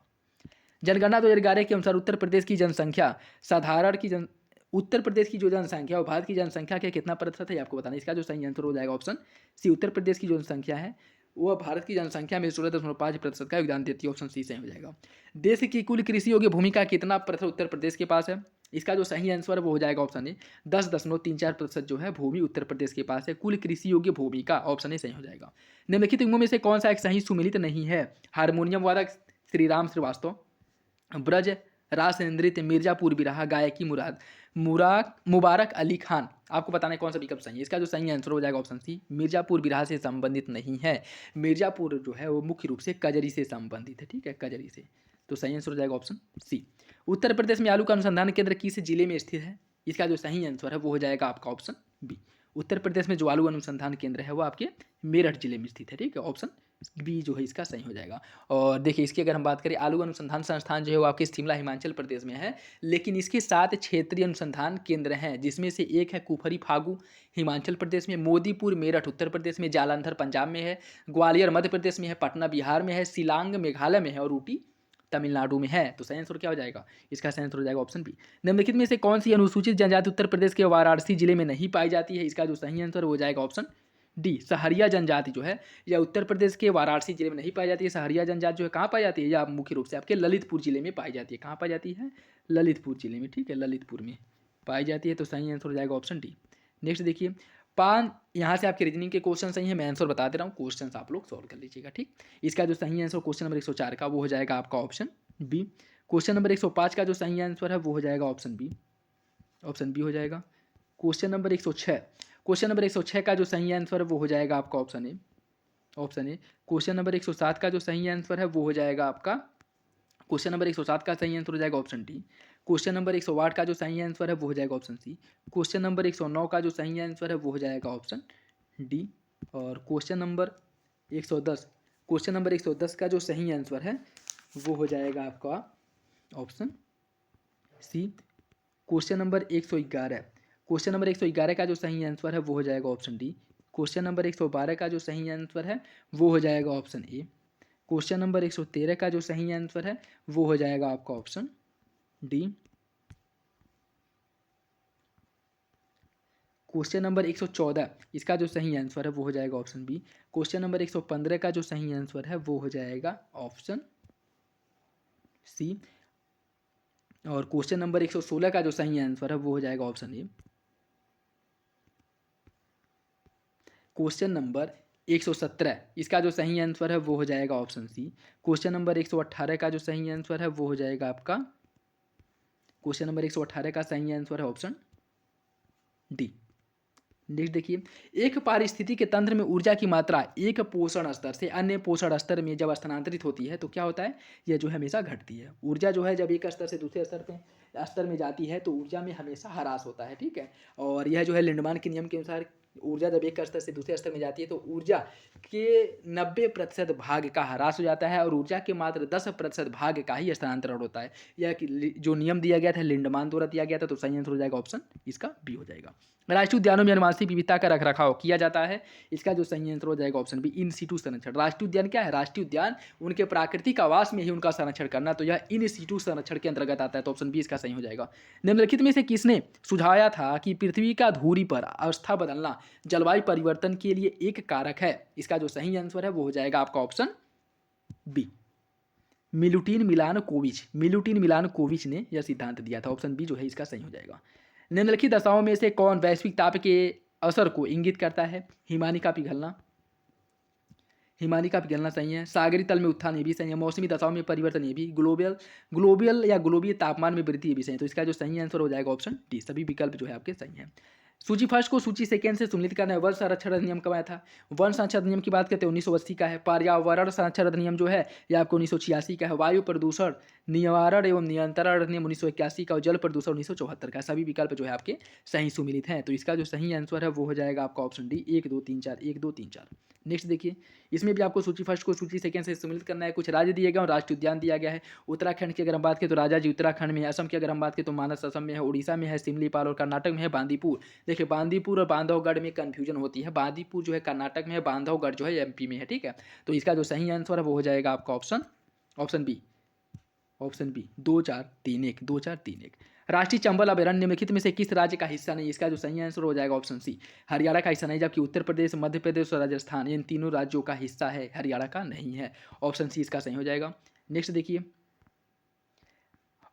Speaker 1: जनगणना 2011 के अनुसार उत्तर प्रदेश की जनसंख्या उत्तर प्रदेश की जो जनसंख्या और भारत की जनसंख्या के कितना प्रतिशत है आपको बताना। इसका जो सही आंसर हो जाएगा ऑप्शन सी। उत्तर प्रदेश की जो जनसंख्या है वह भारत की जनसंख्या में 16.5% का योगदान देती है, ऑप्शन सी सही हो जाएगा। देश की कुल कृषि योग्य भूमि का कितना प्रतिशत उत्तर प्रदेश के पास है? इसका जो सही आंसर वो हो जाएगा ऑप्शन ए, 10.34% जो है भूमि उत्तर प्रदेश के पास है कुल कृषि योग्य भूमि का, ऑप्शन ए सही हो जाएगा। निम्नलिखित में से कौन सा एक सही सुमेलित नहीं है? हारमोनियम वादक श्रीराम श्रीवास्तव, ब्रज रास नृत्य मिर्जापुर बिरहा गायकी मुबारक अली खान। आपको बताना है कौन सा विकल्प सही है। इसका जो सही आंसर हो जाएगा ऑप्शन सी, मिर्जापुर बिरहा से संबंधित नहीं है। मिर्जापुर जो है वो मुख्य रूप से कजरी से संबंधित है, ठीक है, कजरी से। तो सही आंसर हो जाएगा ऑप्शन सी। उत्तर प्रदेश में आलू का अनुसंधान केंद्र किस जिले में स्थित है? इसका जो सही आंसर है वो हो जाएगा आपका ऑप्शन बी। उत्तर प्रदेश में जो आलू अनुसंधान केंद्र है वो आपके मेरठ जिले में स्थित है, ठीक है, ऑप्शन बी जो है इसका सही हो जाएगा। और देखिए इसकी अगर हम बात करें, आलू अनुसंधान संस्थान जो है वो आपके शिमला हिमाचल प्रदेश में है, लेकिन इसके 7 क्षेत्रीय अनुसंधान केंद्र हैं, जिसमें से एक है कुफरी फागू हिमाचल प्रदेश में, मोदीपुर मेरठ उत्तर प्रदेश में, जालंधर पंजाब में है, ग्वालियर मध्य प्रदेश में है, पटना बिहार में है, शिलांग मेघालय में है और ऊटी तमिलनाडु में है। तो सही आंसर क्या हो जाएगा? इसका सही आंसर हो जाएगा ऑप्शन बी। निम्नलिखित में से कौन सी अनुसूचित जनजाति उत्तर प्रदेश के वाराणसी जिले में नहीं पाई जाती है? इसका जो सही आंसर हो जाएगा ऑप्शन डी, सहरिया जनजाति जो है यह उत्तर प्रदेश के वाराणसी जिले में नहीं पाई जाती है। सहरिया जनजाति जो है कहाँ पाई जाती है? यह मुख्य रूप से आपके ललितपुर जिले में पाई जाती है। कहाँ पाई जाती है? ललितपुर जिले में, ठीक है, ललितपुर में पाई जाती है। तो सही आंसर हो जाएगा ऑप्शन डी। नेक्स्ट देखिए, यहाँ से आपके रीजनिंग के क्वेश्चन सही है, मैं आंसर बता दे रहा हूँ, क्वेश्चन आप लोग सॉल्व कर लीजिएगा, ठीक। इसका जो सही आंसर क्वेश्चन नंबर 104 का वो हो जाएगा आपका ऑप्शन बी। क्वेश्चन नंबर 105 का जो सही आंसर है वो हो जाएगा ऑप्शन बी हो जाएगा। क्वेश्चन नंबर 106 का जो सही आंसर है वो हो जाएगा आपका ऑप्शन ए। क्वेश्चन नंबर 107 का जो सही आंसर है वो हो जाएगा आपका, क्वेश्चन नंबर 107 का सही आंसर हो जाएगा ऑप्शन डी। क्वेश्चन नंबर 108 का जो सही आंसर है वो हो जाएगा ऑप्शन सी। क्वेश्चन नंबर 109 का जो सही आंसर है वो हो जाएगा ऑप्शन डी। और क्वेश्चन नंबर 110 का जो सही आंसर है वो हो जाएगा आपका ऑप्शन सी। क्वेश्चन नंबर 111 का जो सही आंसर है वो हो जाएगा ऑप्शन डी। क्वेश्चन नंबर 112 का जो सही आंसर है वो हो जाएगा ऑप्शन ए। क्वेश्चन नंबर 113 का जो सही आंसर है वो हो जाएगा आपका ऑप्शन डी। क्वेश्चन नंबर 114 इसका जो सही आंसर है वो हो जाएगा ऑप्शन बी। क्वेश्चन नंबर 115 का जो सही आंसर है वो हो जाएगा ऑप्शन सी। और क्वेश्चन नंबर 116 का जो सही आंसर है वो हो जाएगा ऑप्शन ए। क्वेश्चन नंबर 117 इसका जो सही आंसर है वो हो जाएगा ऑप्शन सी। क्वेश्चन नंबर 118 का जो सही आंसर है वो हो जाएगा आपका, क्वेश्चन नंबर 118 का सही आंसर है ऑप्शन डी। नेक्स्ट देखिए, एक पारिस्थितिक तंत्र में ऊर्जा की मात्रा एक पोषण स्तर से अन्य पोषण स्तर में जब स्थानांतरित होती है तो क्या होता है? यह जो है हमेशा घटती है। ऊर्जा जो है जब एक स्तर से दूसरे स्तर में जाती है तो ऊर्जा में हमेशा ह्रास होता है, ठीक है। और यह जो है लिंडमान के नियम के अनुसार ऊर्जा जब एक स्तर से दूसरे स्तर में जाती है तो ऊर्जा के 90% भाग का ह्रास हो जाता है और ऊर्जा के मात्र 10% भाग का ही स्थानांतरण होता है। यह जो नियम दिया गया था लिंडमान द्वारा दिया गया था। तो सही आंसर हो जाएगा ऑप्शन इसका बी हो जाएगा। राष्ट्रीय उद्यानों में अनुवांशिक विविधता का रखरखाव किया जाता है। इसका जो सही आंसर हो जाएगा ऑप्शन बी, इन सीटू संरक्षण। राष्ट्रीय उद्यान क्या है? राष्ट्रीय उद्यान उनके प्राकृतिक आवास में ही उनका संरक्षण करना, तो यह इन सीटू संरक्षण के अंतर्गत आता है। तो ऑप्शन बी इसका सही हो जाएगा। निम्नलिखित में से किसने सुझाया था कि पृथ्वी का धुरी पर अवस्था बदलना जलवायु परिवर्तन के लिए एक कारक है? इसका जो सही आंसर है वो हो जाएगा आपका ऑप्शन बी। मिलुटिन मिलानकोविच ने यह सिद्धांत दिया था। ऑप्शन बी जो है इसका सही हो जाएगा। निम्नलिखित दशाओं में से कौन वैश्विक ताप के असर को इंगित करता है? हिमानी का पिघलना सही है। सागरी तल में उत्थान ये भी सही है। मौसमी दशाओं में परिवर्तन ये भी। ग्लोबल तापमान में वृद्धि ये भी सही है। तो इसका जो सही आंसर हो जाएगा ऑप्शन डी। सभी विकल्प जो है आपके सही हैं। सूची फर्स्ट को सूची सेकेंड से सम्मिलित करना है। वन संरक्षण अधिनियम कब आया था? वन संरक्षण अधिनियम की बात करते हैं 1980 का है। पर्यावरण संरक्षण अधिनियम जो है ये आपको 1986 का है। वायु प्रदूषण निवारण एवं नियंत्रण अधिनियम 1981 का और जल प्रदूषण 1974 का। सभी विकल्प जो है आपके सही सुमिलित हैं। तो इसका जो सही आंसर है वो हो जाएगा आपका ऑप्शन डी 1 2 3 4 1 2 3 4। नेक्स्ट देखिए, इसमें भी आपको सूची फर्स्ट को सूची सेकेंड से सम्मिलित करना है। कुछ राज्य दिए गए और राष्ट्रीय उद्यान दिया गया है। उत्तराखंड की अगर हम बात करें तो राजाजी उत्तराखंड में है। असम की अगर हम बात करें तो मानस असम में है। उड़ीसा में है सिमलीपाल और कर्नाटक में है बांदीपुर। देखिए बांदीपुर और बांधवगढ़ में कन्फ्यूजन होती है। बांदीपुर जो है कर्नाटक में है, बांधवगढ़ जो है एमपी में है। ठीक है, तो इसका जो सही आंसर है वो हो जाएगा आपका ऑप्शन बी 2 4 3 1 2 4 3 1। राष्ट्रीय चंबल अभयारण्य निम्नलिखित में से किस राज्य का हिस्सा नहीं? इसका जो सही आंसर हो जाएगा ऑप्शन सी, हरियाणा का हिस्सा नहीं, जबकि उत्तर प्रदेश, मध्य प्रदेश और राजस्थान इन तीनों राज्यों का हिस्सा है, हरियाणा का नहीं है। ऑप्शन सी इसका सही हो जाएगा। नेक्स्ट देखिए,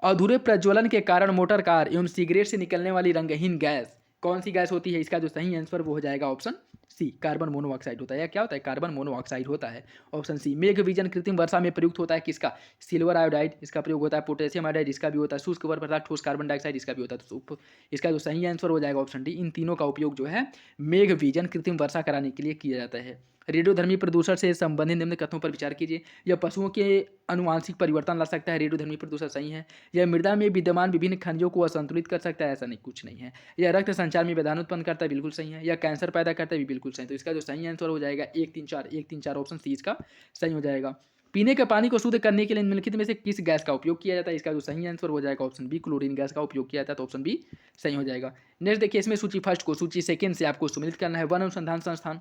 Speaker 1: अधूरे प्रज्वलन के कारण मोटर कार एवं सिगरेट से निकलने वाली रंगहीन गैस कौन सी गैस होती है? इसका जो सही आंसर वो हो जाएगा ऑप्शन सी, कार्बन मोनोऑक्साइड होता है। या क्या होता है? कार्बन मोनोऑक्साइड होता है। Option C. मेघ विजन कृत्रिम वर्षा में प्रयुक्त होता है किसका? सिल्वर आयोडाइड, इसका प्रयोग होता है। पोटेशियम आयोडाइड, इसका भी होता है। शुष्क वर्ग पदार्थ ठोस कार्बन डाइऑक्साइड, इसका भी होता है। तो इसका जो सही आंसर हो जाएगा ऑप्शन डी। इन तीनों का उपयोग जो है मेघ विजन कृत्रिम वर्षा कराने के लिए किया जाता है। रेडियोधर्मी प्रदूषण से संबंधित निम्न कथनों पर विचार कीजिए। यह पशुओं के अनुवांशिक परिवर्तन ला सकता है। रेडियोधर्मी प्रदूषण सही है। यह मृदा में विद्यमान विभिन्न खनिजों को असंतुलित कर सकता है। ऐसा नहीं, कुछ नहीं है। यह रक्त संचार में व्यवधान उत्पन्न करता है। बिल्कुल सही है। यह कैंसर पैदा करता है। भी बिल्कुल सही। तो इसका जो सही आंसर हो जाएगा 1 3 4 1 3 4 ऑप्शन सी इसका सही हो जाएगा। पीने के पानी को शुद्ध करने के लिए निम्नलिखित में से किस गैस का उपयोग किया जाता है? इसका जो सही आंसर हो जाएगा ऑप्शन बी, क्लोरीन गैस का उपयोग किया जाता है। तो ऑप्शन बी सही हो जाएगा। नेक्स्ट देखिए, इसमें सूची फर्स्ट को सूची सेकेंड से आपको सम्मिलित करना है। वन अनुसंधान संस्थान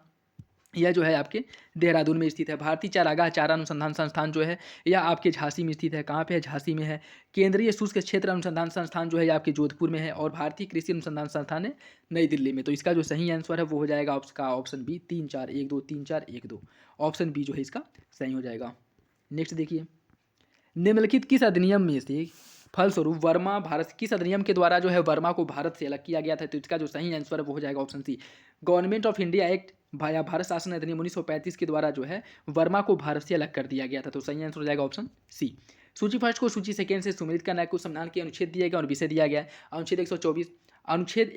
Speaker 1: यह जो है आपके देहरादून में स्थित है। भारतीय चारागाह चारा अनुसंधान संस्थान जो है यह आपके झांसी में स्थित है। कहाँ पे है? झांसी में है। केंद्रीय शुष्क क्षेत्र अनुसंधान संस्थान जो है आपके जोधपुर में है। और भारतीय कृषि अनुसंधान संस्थान है नई दिल्ली में। तो इसका जो सही आंसर है वो हो जाएगा आपका ऑप्शन बी 3 4 1 2 3 4 1 2। ऑप्शन बी जो है इसका सही हो जाएगा। नेक्स्ट देखिए, निम्नलिखित किस अधिनियम में से फलस्वरूप वर्मा भारत किस अधिनियम के द्वारा जो है वर्मा को भारत से अलग किया गया था? तो इसका जो सही आंसर है वो हो जाएगा option C, government of India act भाया भारत शासन अधिनियम 1935 के द्वारा जो है वर्मा को भारत से अलग कर दिया गया था। तो सही आंसर हो जाएगा ऑप्शन सी। सूची फर्स्ट को सूची सेकेंड से सम्मिलित करना है। कुछ संविधान के अनुच्छेद दिए गए और विषय दिया गया है। अनुच्छेद 124 अनुच्छेद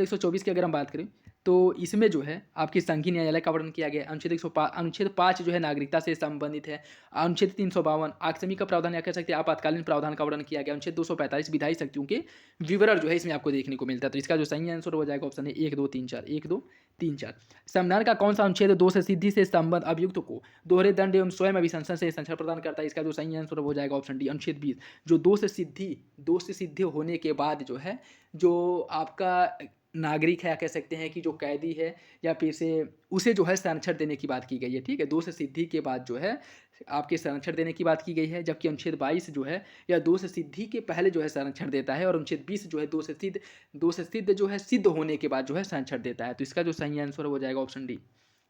Speaker 1: 124 की अगर हम बात करें तो इसमें जो है आपकी संघीय न्यायालय का वर्णन किया गया है। अनुच्छेद 5 जो है नागरिकता से संबंधित है। अनुच्छेद 352 आकस्मिक का प्रावधान या कह सकते हैं आपातकालीन प्रावधान का वर्णन किया गया। अनुच्छेद 245 विधायी शक्तियों के विवरण जो है इसमें आपको देखने को मिलता है। तो इसका जो सही आंसर हो जाएगा ऑप्शन है 1 2 3 4 1 2 3 4। संविधान का कौन सा अनुच्छेद दोष सिद्धि से संबंध अभियुक्त को दोहरे दंड एवं स्वयं अभिशंसन से संरक्षण प्रदान करता है? इसका जो सही आंसर हो जाएगा ऑप्शन डी, अनुच्छेद 20, जो दोष सिद्धि होने के बाद जो है जो आपका नागरिक है या कह सकते हैं कि जो कैदी है या फिर से उसे जो है संरक्षण देने की बात की गई है। ठीक है, दोष सिद्धि के बाद जो है आपके संरक्षण देने की बात की गई है। जबकि अनुच्छेद 22 जो है या दोष सिद्धि के पहले जो है संरक्षण देता है। और अनुच्छेद 20 जो है दोष सिद्ध जो है सिद्ध होने के बाद जो है संरक्षण देता है। तो इसका जो सही आंसर हो जाएगा ऑप्शन डी।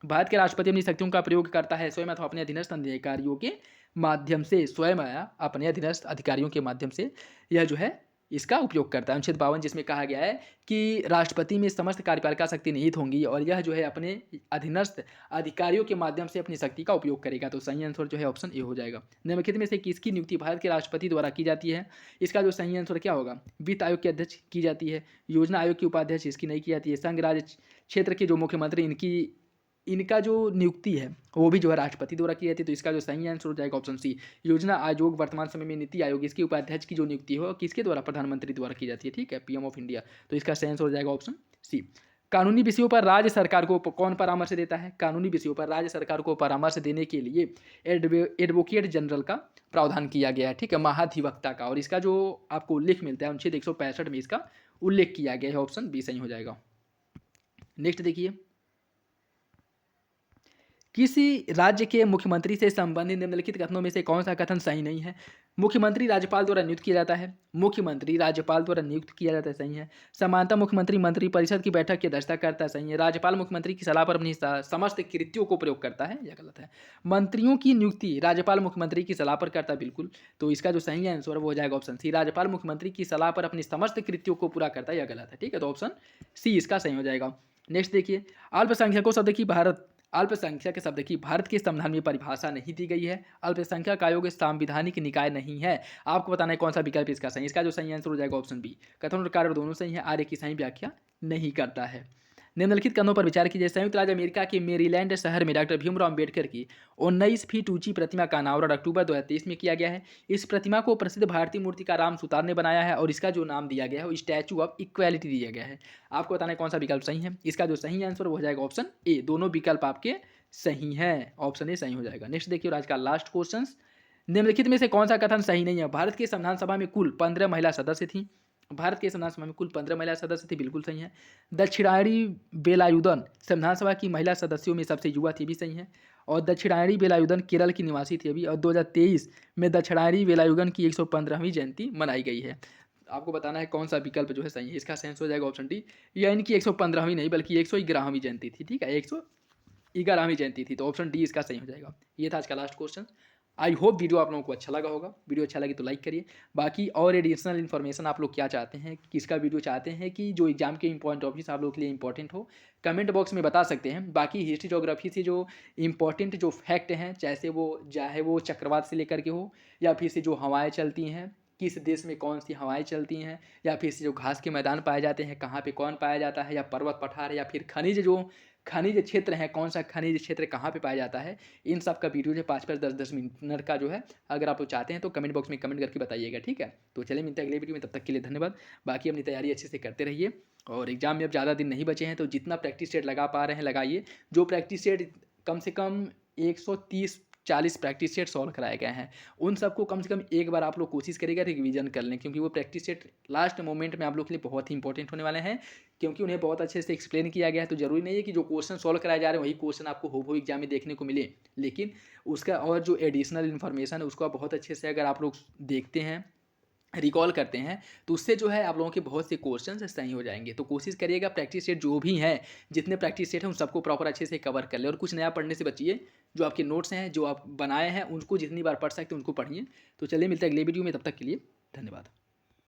Speaker 1: भारत के राष्ट्रपति अपनी शक्तियों का प्रयोग करता है स्वयं अथवा अपने अधीनस्थ अधिकारियों के माध्यम से। स्वयं या अपने अधीनस्थ अधिकारियों के माध्यम से यह जो है इसका उपयोग करता है। अनुच्छेद 52 जिसमें कहा गया है कि राष्ट्रपति में समस्त कार्यपालिका शक्ति निहित होंगी और यह जो है अपने अधीनस्थ अधिकारियों के माध्यम से अपनी शक्ति का उपयोग करेगा। तो सही आंसर जो है ऑप्शन ए हो जाएगा। निम्नलिखित में से किसकी नियुक्ति भारत के राष्ट्रपति द्वारा की जाती है? इसका जो सही आंसर क्या होगा? वित्त आयोग के अध्यक्ष की जाती है। योजना आयोग के उपाध्यक्ष इसकी नहीं की जाती है। संघ राज्य क्षेत्र के जो मुख्यमंत्री इनका जो नियुक्ति है वो भी जो है राष्ट्रपति द्वारा की जाती है। तो इसका जो सही आंसर हो जाएगा ऑप्शन सी, योजना आयोग वर्तमान समय में नीति आयोग इसके उपाध्यक्ष की जो नियुक्ति हो किसके द्वारा? प्रधानमंत्री द्वारा की जाती है। ठीक है, पीएम ऑफ इंडिया। तो इसका सही आंसर हो जाएगा ऑप्शन सी। कानूनी विषयों पर राज्य सरकार को कौन परामर्श देता है? कानूनी विषयों पर राज्य सरकार को परामर्श देने के लिए एडवोकेट जनरल का प्रावधान किया गया है। ठीक है, महाधिवक्ता का। और इसका जो आपको उल्लेख मिलता है अनुच्छेद 165 में इसका उल्लेख किया गया है। ऑप्शन बी सही हो जाएगा। नेक्स्ट देखिए, किसी राज्य के मुख्यमंत्री से संबंधित निम्नलिखित कथनों में से कौन सा कथन सही नहीं है? मुख्यमंत्री राज्यपाल द्वारा नियुक्त किया जाता है। मुख्यमंत्री राज्यपाल द्वारा नियुक्त किया जाता है, सही है। समानतः मुख्यमंत्री मंत्रिपरिषद की बैठक की अध्यक्षता करता है, सही है। राज्यपाल मुख्यमंत्री की सलाह पर अपनी समस्त कृत्यों को प्रयोग करता है, यह गलत है। मंत्रियों की नियुक्ति राज्यपाल मुख्यमंत्री की सलाह पर करता है, बिल्कुल। तो इसका जो सही आंसर वो हो जाएगा ऑप्शन सी, राज्यपाल मुख्यमंत्री की सलाह पर अपनी समस्त कृत्यों को पूरा करता है, यह गलत है। ठीक है, तो ऑप्शन सी इसका सही हो जाएगा। नेक्स्ट देखिए, अल्पसंख्यकों शब्द की भारत अल्पसंख्यक शब्द की भारत के संविधान में परिभाषा नहीं दी गई है। अल्पसंख्यक आयोग संवैधानिक निकाय नहीं है। आपको बताना है कौन सा विकल्प इसका सही। इसका जो सही आंसर हो जाएगा ऑप्शन बी, कथन और कार्य दोनों सही है, आर्य की सही व्याख्या नहीं करता है। निम्नलिखित कथनों पर विचार कीजिए। संयुक्त राज्य अमेरिका के मेरीलैंड शहर में डॉक्टर भीमराव अम्बेडकर की 19 फीट ऊंची प्रतिमा का अनावरण अक्टूबर 2023 में किया गया है। इस प्रतिमा को प्रसिद्ध भारतीय मूर्तिकार राम सुतार ने बनाया है और इसका जो नाम दिया गया है वो स्टैचू ऑफ इक्वालिटी दिया गया है। आपको बताना है कौन सा विकल्प सही है। इसका जो सही आंसर वो हो जाएगा ऑप्शन ए, दोनों विकल्प आपके सही है, ऑप्शन ए सही हो जाएगा। नेक्स्ट देखिए, आज का लास्ट क्वेश्चन, निम्नलिखित में से कौन सा कथन सही नहीं है। भारत के संविधान सभा में कुल 15 महिला सदस्य थी। भारत के संविधान सभा में कुल 15 महिला सदस्य थे, बिल्कुल सही है। दक्षिणायणी वेलायुधन संविधान सभा की महिला सदस्यों में सबसे युवा थी, भी सही है। और दक्षिणायणी वेलायुधन केरल की निवासी थी अभी, और 2023 में दक्षिणायणी वेलायुधन की 115वीं जयंती मनाई गई है। आपको बताना है कौन सा विकल्प जो है सही है। इसका सेंस हो जाएगा ऑप्शन डी, यह इनकी 115वीं नहीं बल्कि 111वीं जयंती थी। ठीक है, 111वीं जयंती थी, तो ऑप्शन डी इसका सही हो जाएगा। ये था आज का last question. I hope video आप लोगों को अच्छा लगा होगा। वीडियो अच्छा लगे तो लाइक करिए। बाकी और एडिशनल इन्फॉर्मेशन आप लोग क्या चाहते हैं, किसका वीडियो चाहते हैं कि जो एग्जाम के इंपॉर्टेंट टॉपिक्स आप लोगों के लिए इंपॉर्टेंट हो, कमेंट बॉक्स में बता सकते हैं। बाकी हिस्ट्री ज्योग्राफी से जो इंपॉर्टेंट जो फैक्ट हैं, चाहे वो चक्रवात से लेकर के हो, या फिर से जो हवाएं चलती हैं, किस देश में कौन सी हवाएं चलती हैं, या फिर से जो घास के मैदान पाए जाते हैं कहाँ पे कौन पाया जाता है, या पर्वत पठार, या फिर खनिज क्षेत्र है, कौन सा खनिज क्षेत्र कहाँ पे पाया जाता है, इन सब का वीडियो जो 5-5 10-10 मिनट का जो है, अगर आप लोग चाहते हैं तो कमेंट बॉक्स में कमेंट करके बताइएगा। ठीक है, तो चलिए मिलते हैं अगले वीडियो में, तब तक के लिए धन्यवाद। बाकी अपनी तैयारी अच्छे से करते रहिए, और एग्जाम में अब ज़्यादा दिन नहीं बचे हैं, तो जितना प्रैक्टिस सेट लगा पा रहे हैं लगाइए। जो प्रैक्टिस सेट कम से कम 130-40 प्रैक्टिस सेट सॉल्व कराए गए हैं, उन सबको कम से कम एक बार आप लोग कोशिश करिएगा रिवीजन कर लें, क्योंकि वो प्रैक्टिस सेट लास्ट मोमेंट में आप लोग के लिए बहुत ही इंपॉर्टेंट होने वाले हैं, क्योंकि उन्हें बहुत अच्छे से एक्सप्लेन किया गया है। तो जरूरी नहीं है कि जो क्वेश्चन सॉल्व कराए जा रहे हैं वही क्वेश्चन आपको हो एग्जाम में देखने को मिले, लेकिन उसका और जो एडिशनल इन्फॉर्मेशन है उसको आप बहुत अच्छे से अगर आप लोग देखते हैं, रिकॉल करते हैं, तो उससे जो है आप लोगों के बहुत से क्वेश्चन सही हो जाएंगे। तो कोशिश करिएगा प्रैक्टिस सेट जो भी हैं, जितने प्रैक्टिस सेट हैं उन सबको प्रॉपर अच्छे से कवर कर ले, और कुछ नया पढ़ने से बचिए। जो आपके नोट्स हैं जो आप बनाए हैं उनको जितनी बार पढ़ सकते हैं उनको पढ़िए। तो चलिए मिलते हैं अगले वीडियो में, तब तक के लिए धन्यवाद।